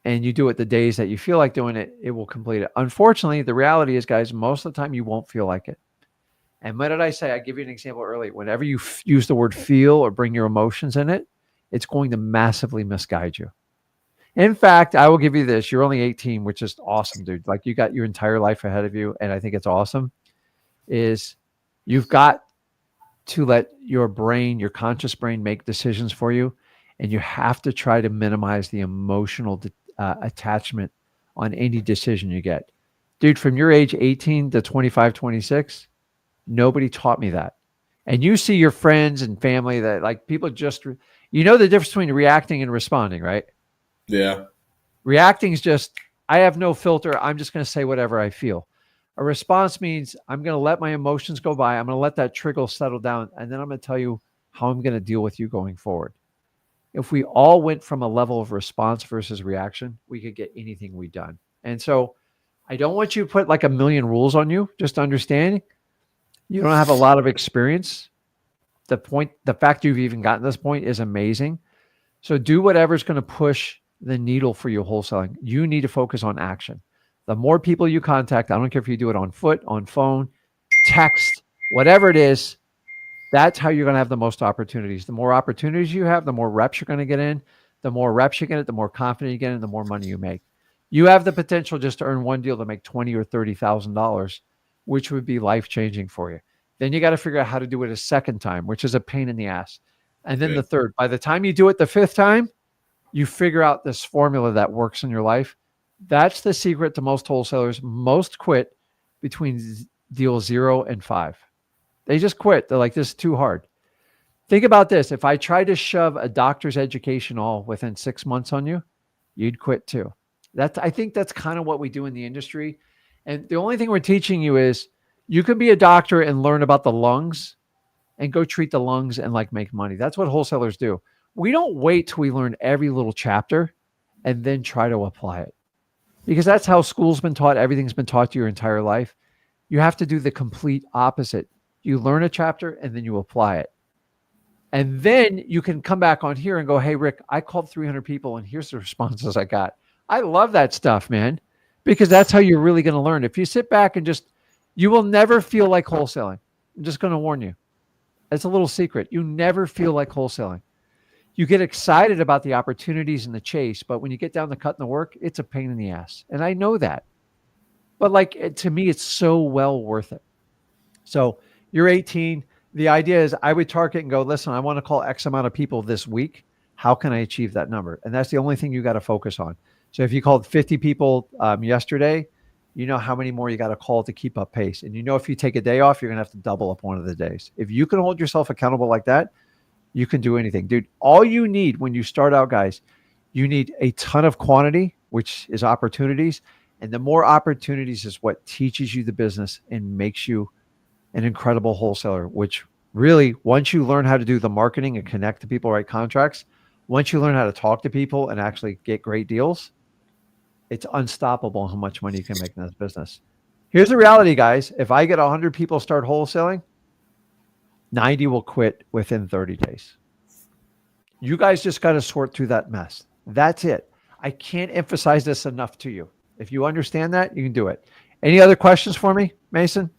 and you do it the days that you feel like doing it, it will complete it. Unfortunately, the reality is, guys, most of the time you won't feel like it. And what did I say? I give you an example earlier. Whenever you use the word feel or bring your emotions in it, it's going to massively misguide you. In fact, I will give you this. You're only 18, which is awesome, dude. Like you got your entire life ahead of you. And I think it's awesome. Is you've got to let your brain, your conscious brain, make decisions for you. And you have to try to minimize the emotional attachment on any decision you get. Dude, from your age 18 to 25, 26, nobody taught me that. and you see your friends and family that like people just, you know, the difference between reacting and responding, right? Yeah. Reacting is just, I have no filter. I'm just going to say whatever I feel. A response means I'm going to let my emotions go by. I'm going to let that trigger settle down. And then I'm going to tell you how I'm going to deal with you going forward. If we all went from a level of response versus reaction, we could get anything we done. And so I don't want you to put like a million rules on you. Just understand you don't have a lot of experience. The fact you've even gotten to this point is amazing. So do whatever's going to push the needle for you wholesaling. You need to focus on action. The more people you contact, I don't care if you do it on foot, on phone, text, whatever it is, that's how you're going to have the most opportunities. The more opportunities you have, the more reps you're going to get in. The more reps you get, the more confident you get in, the more money you make. You have the potential just to earn one deal to make $20,000 or $30,000, which would be life changing for you. Then you got to figure out how to do it a second time, which is a pain in the ass. And then the third. By the time you do it the fifth time, you figure out this formula that works in your life. That's the secret to most wholesalers. Most quit between deal 0 and 5. They just quit. They're like, this is too hard. Think about this. If I tried to shove a doctor's education all within 6 months on you, you'd quit too. I think that's kind of what we do in the industry. And the only thing we're teaching you is you can be a doctor and learn about the lungs and go treat the lungs and like make money. That's what wholesalers do. We don't wait till we learn every little chapter and then try to apply it, because that's how school's been taught. Everything's been taught to your entire life. You have to do the complete opposite. You learn a chapter and then you apply it. And then you can come back on here and go, hey, Rick, I called 300 people and here's the responses I got. I love that stuff, man, because that's how you're really going to learn. If you sit back and you will never feel like wholesaling. I'm just going to warn you. That's a little secret. You never feel like wholesaling. You get excited about the opportunities and the chase, but when you get down to cutting the work, it's a pain in the ass. And I know that. But like, to me, it's so well worth it. So you're 18. The idea is I would target and go, listen, I want to call X amount of people this week. How can I achieve that number? And that's the only thing you got to focus on. So if you called 50 people yesterday, you know how many more you got to call to keep up pace. And you know, if you take a day off, you're going to have to double up one of the days. If you can hold yourself accountable like that, you can do anything. Dude, all you need when you start out, guys, you need a ton of quantity, which is opportunities. And the more opportunities is what teaches you the business and makes you an incredible wholesaler, which really, once you learn how to do the marketing and connect to people, write contracts, once you learn how to talk to people and actually get great deals, it's unstoppable how much money you can make in this business. Here's the reality, guys. If I get 100 people start wholesaling, 90 will quit within 30 days. You guys just got to sort through that mess. That's it. I can't emphasize this enough to you. If you understand that, you can do it. Any other questions for me, Mason?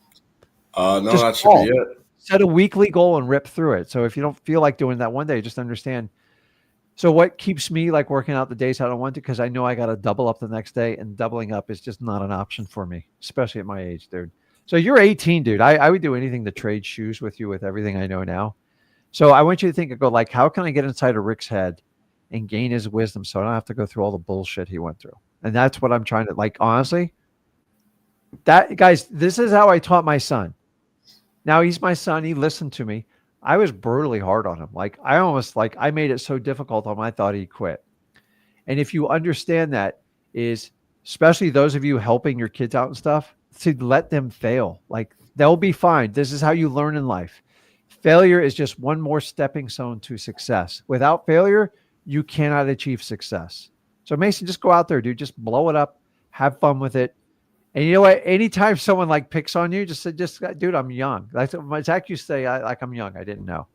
No, just that should be it. Set a weekly goal and rip through it. So if you don't feel like doing that one day, just understand. So what keeps me like working out the days I don't want to, because I know I got to double up the next day, and doubling up is just not an option for me, especially at my age, dude. So you're 18, dude. I would do anything to trade shoes with you with everything I know now. So I want you to think and go like, how can I get inside of Rick's head and gain his wisdom so I don't have to go through all the bullshit he went through? And that's what I'm trying to, like, honestly, that, guys, this is how I taught my son. Now he's my son. He listened to me. I was brutally hard on him. Like I made it so difficult on him, I thought he'd quit. And if you understand that, is especially those of you helping your kids out and stuff, to let them fail. Like, they'll be fine. This is how you learn in life. Failure is just one more stepping stone to success. Without failure, you cannot achieve success. So Mason, just go out there, dude. Just blow it up. Have fun with it. And you know what? Anytime someone like picks on you, just say, dude, I'm young. That's what Zach used to say. I'm young. I didn't know.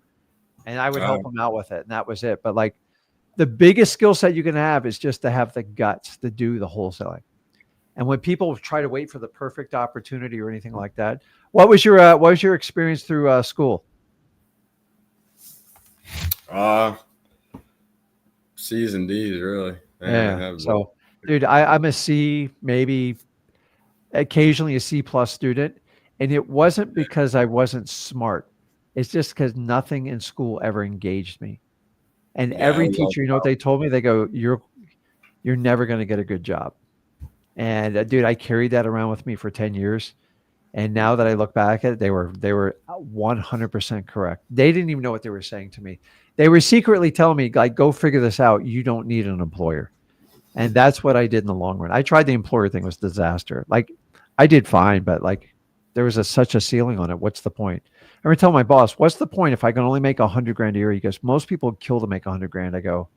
And I would help them out with it. And that was it. But like, the biggest skill set you can have is just to have the guts to do the wholesaling. And when people try to wait for the perfect opportunity or anything like that, what was your experience through school? C's and D's, really. Yeah. So, dude, I'm a C, maybe occasionally a C plus student. And it wasn't because I wasn't smart. It's just because nothing in school ever engaged me. And every teacher, you know what they told me? They go, you're never going to get a good job. And dude, I carried that around with me for 10 years. And now that I look back at it, they were 100% correct. They didn't even know what they were saying to me. They were secretly telling me, like, go figure this out. You don't need an employer. And that's what I did in the long run. I tried the employer thing, it was a disaster. Like, I did fine, but like there was such a ceiling on it. What's the point? I remember telling my boss, what's the point if I can only make 100 grand a year? He goes, most people kill to make 100 grand. I go,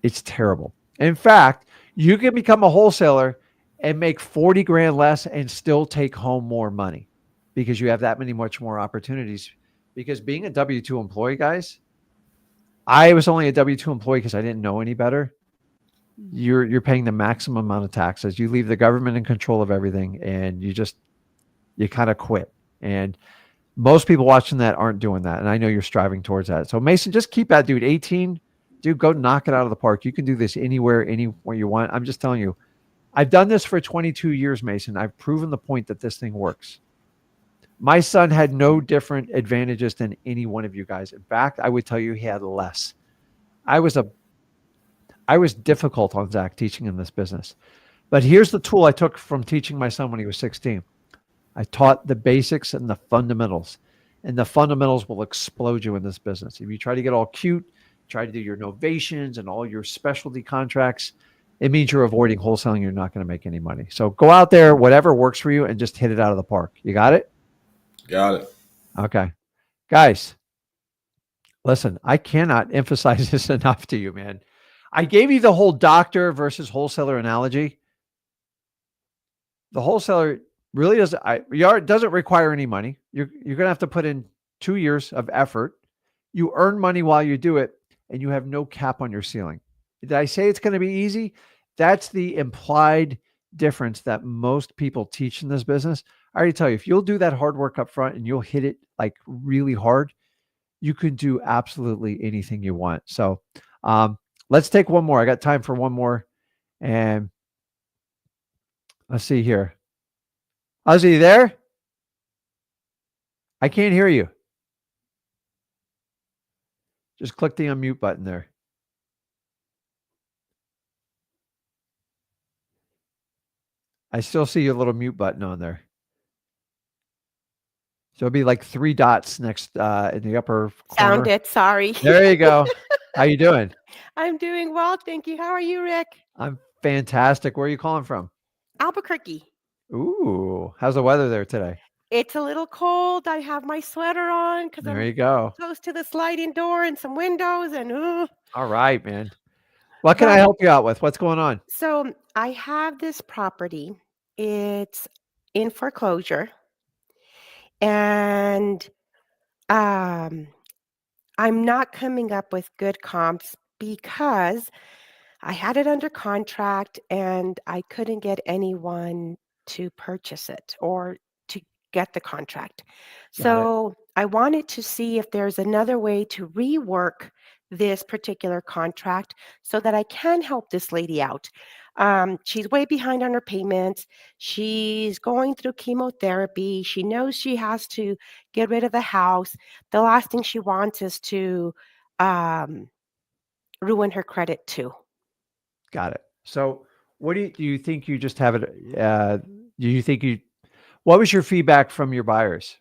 it's terrible. In fact, you can become a wholesaler and make 40 grand less and still take home more money because you have that many much more opportunities. Because being a W 2 employee, guys, I was only a W 2 employee because I didn't know any better. You're paying the maximum amount of taxes. You leave the government in control of everything, and you kind of quit. And most people watching that aren't doing that, and I know you're striving towards that. So Mason, just keep that, dude. 18, dude, go knock it out of the park. You can do this anywhere you want. I'm just telling you, I've done this for 22 years, Mason. I've proven the point that this thing works. My son had no different advantages than any one of you guys. In fact, I would tell you he had less. I was a I was difficult on Zach teaching him this business. But here's the tool I took from teaching my son when he was 16. I taught the basics and the fundamentals. And the fundamentals will explode you in this business. If you try to get all cute, try to do your novations and all your specialty contracts, it means you're avoiding wholesaling. You're not going to make any money. So go out there, whatever works for you, and just hit it out of the park. You got it? Got it. Okay. Guys, listen, I cannot emphasize this enough to you, man. I gave you the whole doctor versus wholesaler analogy. The wholesaler really doesn't require any money. You're going to have to put in 2 years of effort. You earn money while you do it, and you have no cap on your ceiling. Did I say it's going to be easy? That's the implied difference that most people teach in this business. I already tell you, if you'll do that hard work up front and you'll hit it like really hard, you can do absolutely anything you want. So let's take one more. I got time for one more. And let's see here. Ozzy, you there? I can't hear you. Just click the unmute button there. I still see your little mute button on there. So it'll be like 3 dots next in the upper corner. Found it. Sorry. There you go. How you doing? I'm doing well, thank you. How are you, Rick? I'm fantastic. Where are you calling from? Albuquerque. Ooh, how's the weather there today? It's a little cold. I have my sweater on because There I'm you go. close to the sliding door and some windows and All right, man. What can I help you out with? What's going on? So I have this property. It's in foreclosure. And I'm not coming up with good comps because I had it under contract and I couldn't get anyone to purchase it or to get the contract. Got it. So I wanted to see if there's another way to rework this particular contract so that I can help this lady out. She's way behind on her payments. She's going through chemotherapy. She knows she has to get rid of the house. The last thing she wants is to ruin her credit too. Got it. So what do you think you just have it? Do you think what was your feedback from your buyers?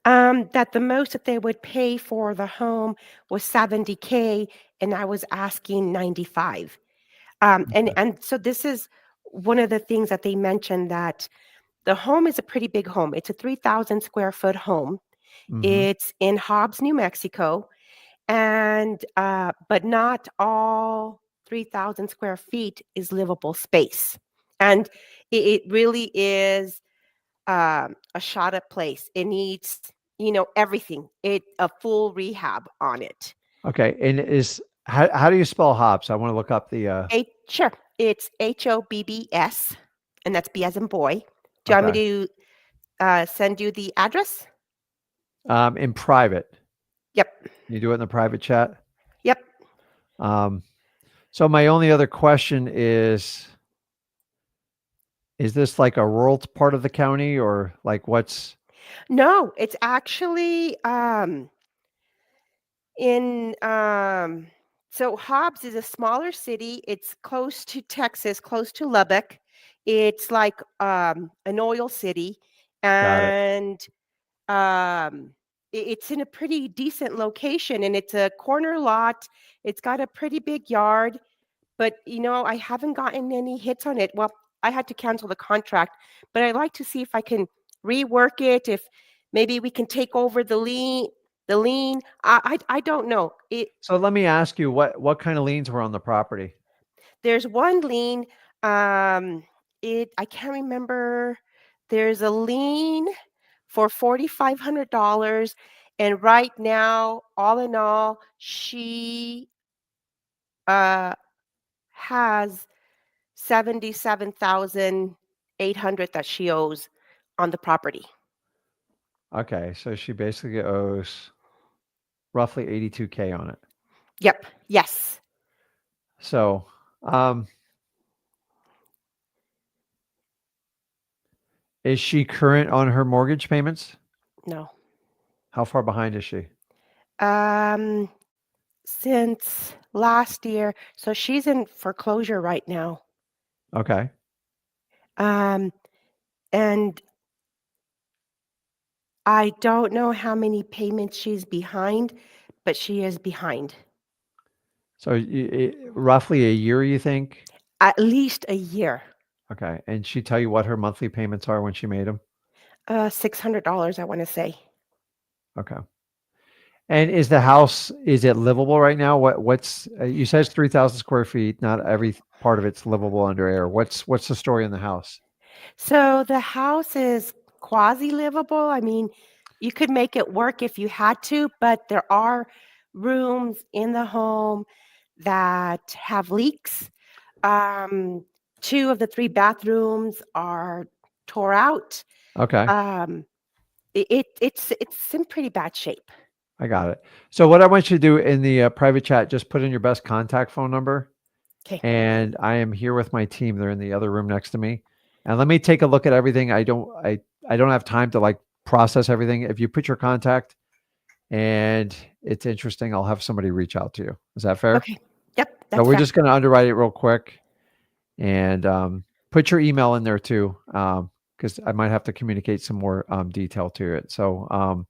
That the most that they would pay for the home was $70K, and I was asking 95. And so this is one of the things that they mentioned, that the home is a pretty big home. It's a 3,000 square foot home. Mhm. It's in Hobbs, New Mexico, and but not all 3,000 square feet is livable space, and it really is a shot up place. It needs, everything. A full rehab on it. Okay. And how do you spell hops? I want to look up the Sure. It's HOBBS, and that's B as in boy. Do you want me to send you the address? in private. Yep. You do it in the private chat? Yep. So my only other question is this like a rural part of the county, or like what's? No, it's actually in so Hobbs is a smaller city. It's close to Texas, close to Lubbock. It's like an oil city, Got it. and it's in a pretty decent location, and it's a corner lot. It's got a pretty big yard, but I haven't gotten any hits on it. Well, I had to cancel the contract, but I'd like to see if I can rework it. If maybe we can take over the lien. The lien. I don't know. So let me ask you, what kind of liens were on the property? There's one lien. I can't remember. There's a lien for $4,500, and right now, all in all, she has 77,800 that she owes on the property. Okay, so she basically owes roughly $82K on it. Yep. Yes. So, is she current on her mortgage payments? No. How far behind is she? Since last year, so she's in foreclosure right now. Okay. And I don't know how many payments she's behind, but she is behind. So roughly a year, you think? At least a year. Okay. And she tell you what her monthly payments are when she made them? $600, I want to say. Okay. And is the house, is it livable right now? What's you said it's 3,000 square feet. Not every part of it's livable under air. What's the story in the house? So the house is quasi-livable. I mean, you could make it work if you had to, but there are rooms in the home that have leaks. 2 of the 3 bathrooms are tore out. Okay. It's in pretty bad shape. I got it. So what I want you to do in the private chat, just put in your best contact phone number. Okay. And I am here with my team. They're in the other room next to me. And let me take a look at everything. I don't have time to like process everything. If you put your contact and it's interesting, I'll have somebody reach out to you. Is that fair? Okay. Yep. So That's we're fair. just going to underwrite it real quick and put your email in there too, because I might have to communicate some more detail to it. So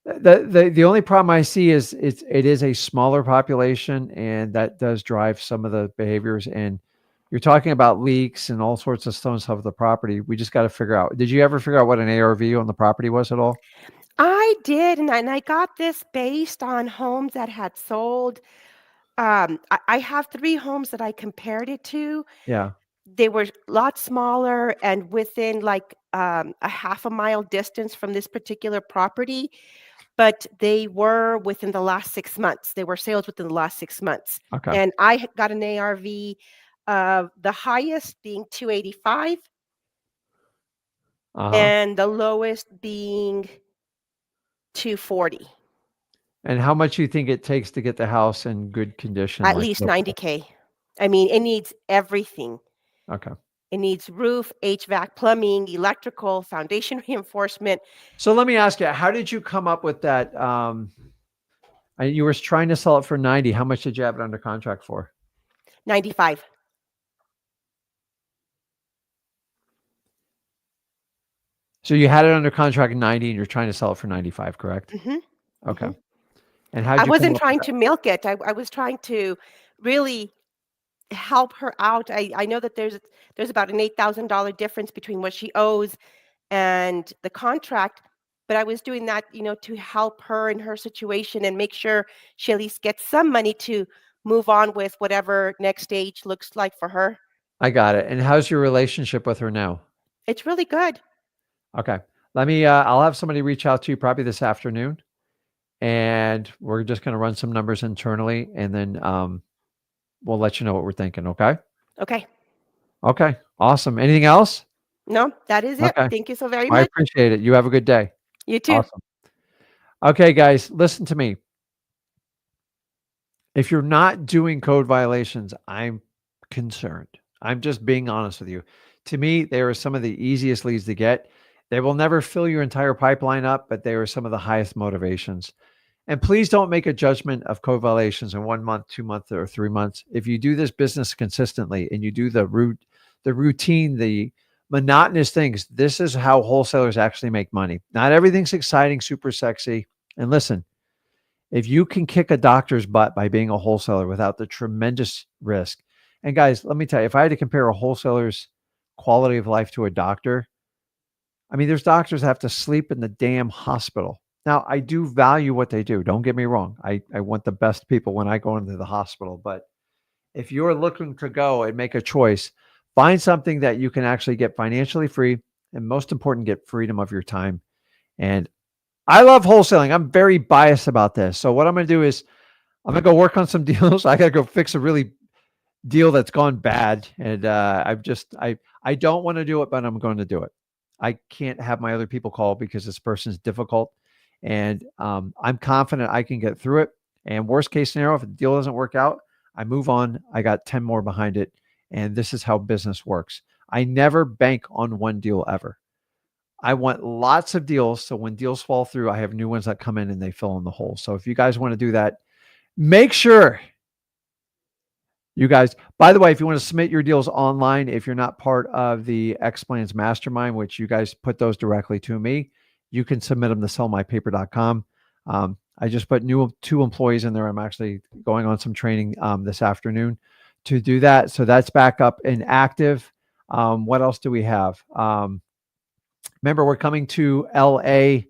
the only problem I see is it is a smaller population, and that does drive some of the behaviors. And you're talking about leaks and all sorts of stuff of the property. We just got to figure out. Did you ever figure out what an ARV on the property was at all? I did, and I got this based on homes that had sold. I have 3 homes that I compared it to. Yeah. They were a lot smaller and within like a half a mile distance from this particular property, but they were within the last 6 months. They were sales within the last 6 months. Okay. And I got an ARV of the highest being 285 and the lowest being 240. And how much you think it takes to get the house in good condition? At like least livable? 90K. I mean, it needs everything. Okay. It needs roof, HVAC, plumbing, electrical, foundation reinforcement. So let me ask you, how did you come up with that? You were trying to sell it for 90. How much did you have it under contract for? 95. So you had it under contract at 90 and you're trying to sell it for 95, correct? Mm-hmm. Okay. Mm-hmm. And how I did you wasn't trying to milk it. I was trying to really help her out. I know that there's about an $8,000 difference between what she owes and the contract, but I was doing that, to help her in her situation and make sure she at least gets some money to move on with whatever next stage looks like for her. I got it. And how's your relationship with her now? It's really good. Okay. Let me, I'll have somebody reach out to you probably this afternoon, and we're just going to run some numbers internally, and then we'll let you know what we're thinking. Okay. Okay. Okay. Awesome. Anything else? No, that is it. Okay. Thank you so very I much. appreciate it. You have a good day. You too. Awesome. Okay, guys, listen to me. If you're not doing code violations, I'm concerned. I'm just being honest with you. To me, they are some of the easiest leads to get. They will never fill your entire pipeline up, but they are some of the highest motivations. And please don't make a judgment of code violations in 1 month, 2 months, or 3 months. If you do this business consistently and you do the root the routine, the monotonous things. This is how wholesalers actually make money. Not everything's exciting, super sexy. And listen, if you can kick a doctor's butt by being a wholesaler without the tremendous risk, and guys, let me tell you, if I had to compare a wholesaler's quality of life to a doctor, I mean, there's doctors that have to sleep in the damn hospital. Now, I do value what they do. Don't get me wrong. I want the best people when I go into the hospital. But if you're looking to go and make a choice, find something that you can actually get financially free. And most important, get freedom of your time. And I love wholesaling. I'm very biased about this. So what I'm going to do is I'm going to go work on some deals. I got to go fix a really deal that's gone bad. And I don't want to do it, but I'm going to do it. I can't have my other people call because this person's difficult. And I'm confident I can get through it. And worst case scenario, if the deal doesn't work out, I move on. I got 10 more behind it. And this is how business works. I never bank on one deal ever. I want lots of deals. So when deals fall through, I have new ones that come in and they fill in the hole. So if you guys want to do that, make sure you guys, by the way, if you want to submit your deals online, if you're not part of the X-Plans Mastermind, which you guys put those directly to me, you can submit them to sellmypaper.com. I just put 2 employees in there. I'm actually going on some training this afternoon to do that. So that's back up and active. What else do we have? Remember, we're coming to LA.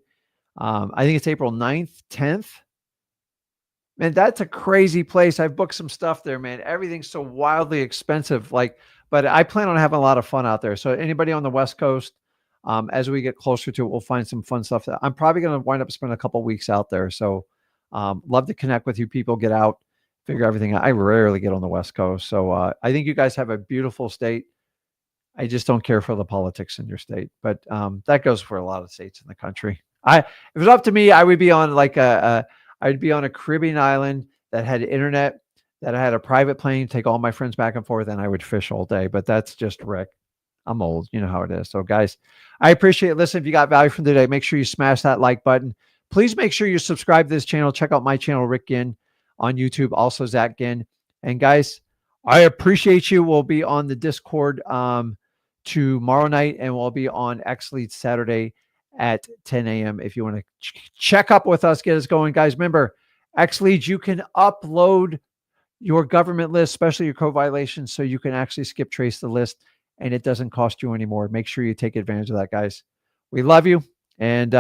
I think it's April 9th, 10th. Man, that's a crazy place. I've booked some stuff there, man. Everything's so wildly expensive. But I plan on having a lot of fun out there. So anybody on the West Coast, as we get closer to it, we'll find some fun stuff. I'm probably going to wind up spending a couple weeks out there. So love to connect with you people, get out, figure everything out. I rarely get on the West Coast. So I think you guys have a beautiful state. I just don't care for the politics in your state. But that goes for a lot of states in the country. If it was up to me, I would be on I'd be on a Caribbean island that had internet, that I had a private plane, take all my friends back and forth, and I would fish all day. But that's just Rick. I'm old. You know how it is. So, guys, I appreciate it. Listen, if you got value from today, make sure you smash that like button. Please make sure you subscribe to this channel. Check out my channel, Rick Ginn, on YouTube. Also, Zach Ginn. And, guys, I appreciate you. We'll be on the Discord tomorrow night, and we'll be on X Lead Saturday at 10 a.m. If you want to check up with us, get us going. Guys, remember, X Leads, you can upload your government list, especially your code violations, so you can actually skip trace the list, and it doesn't cost you anymore. Make sure you take advantage of that, guys. We love you. And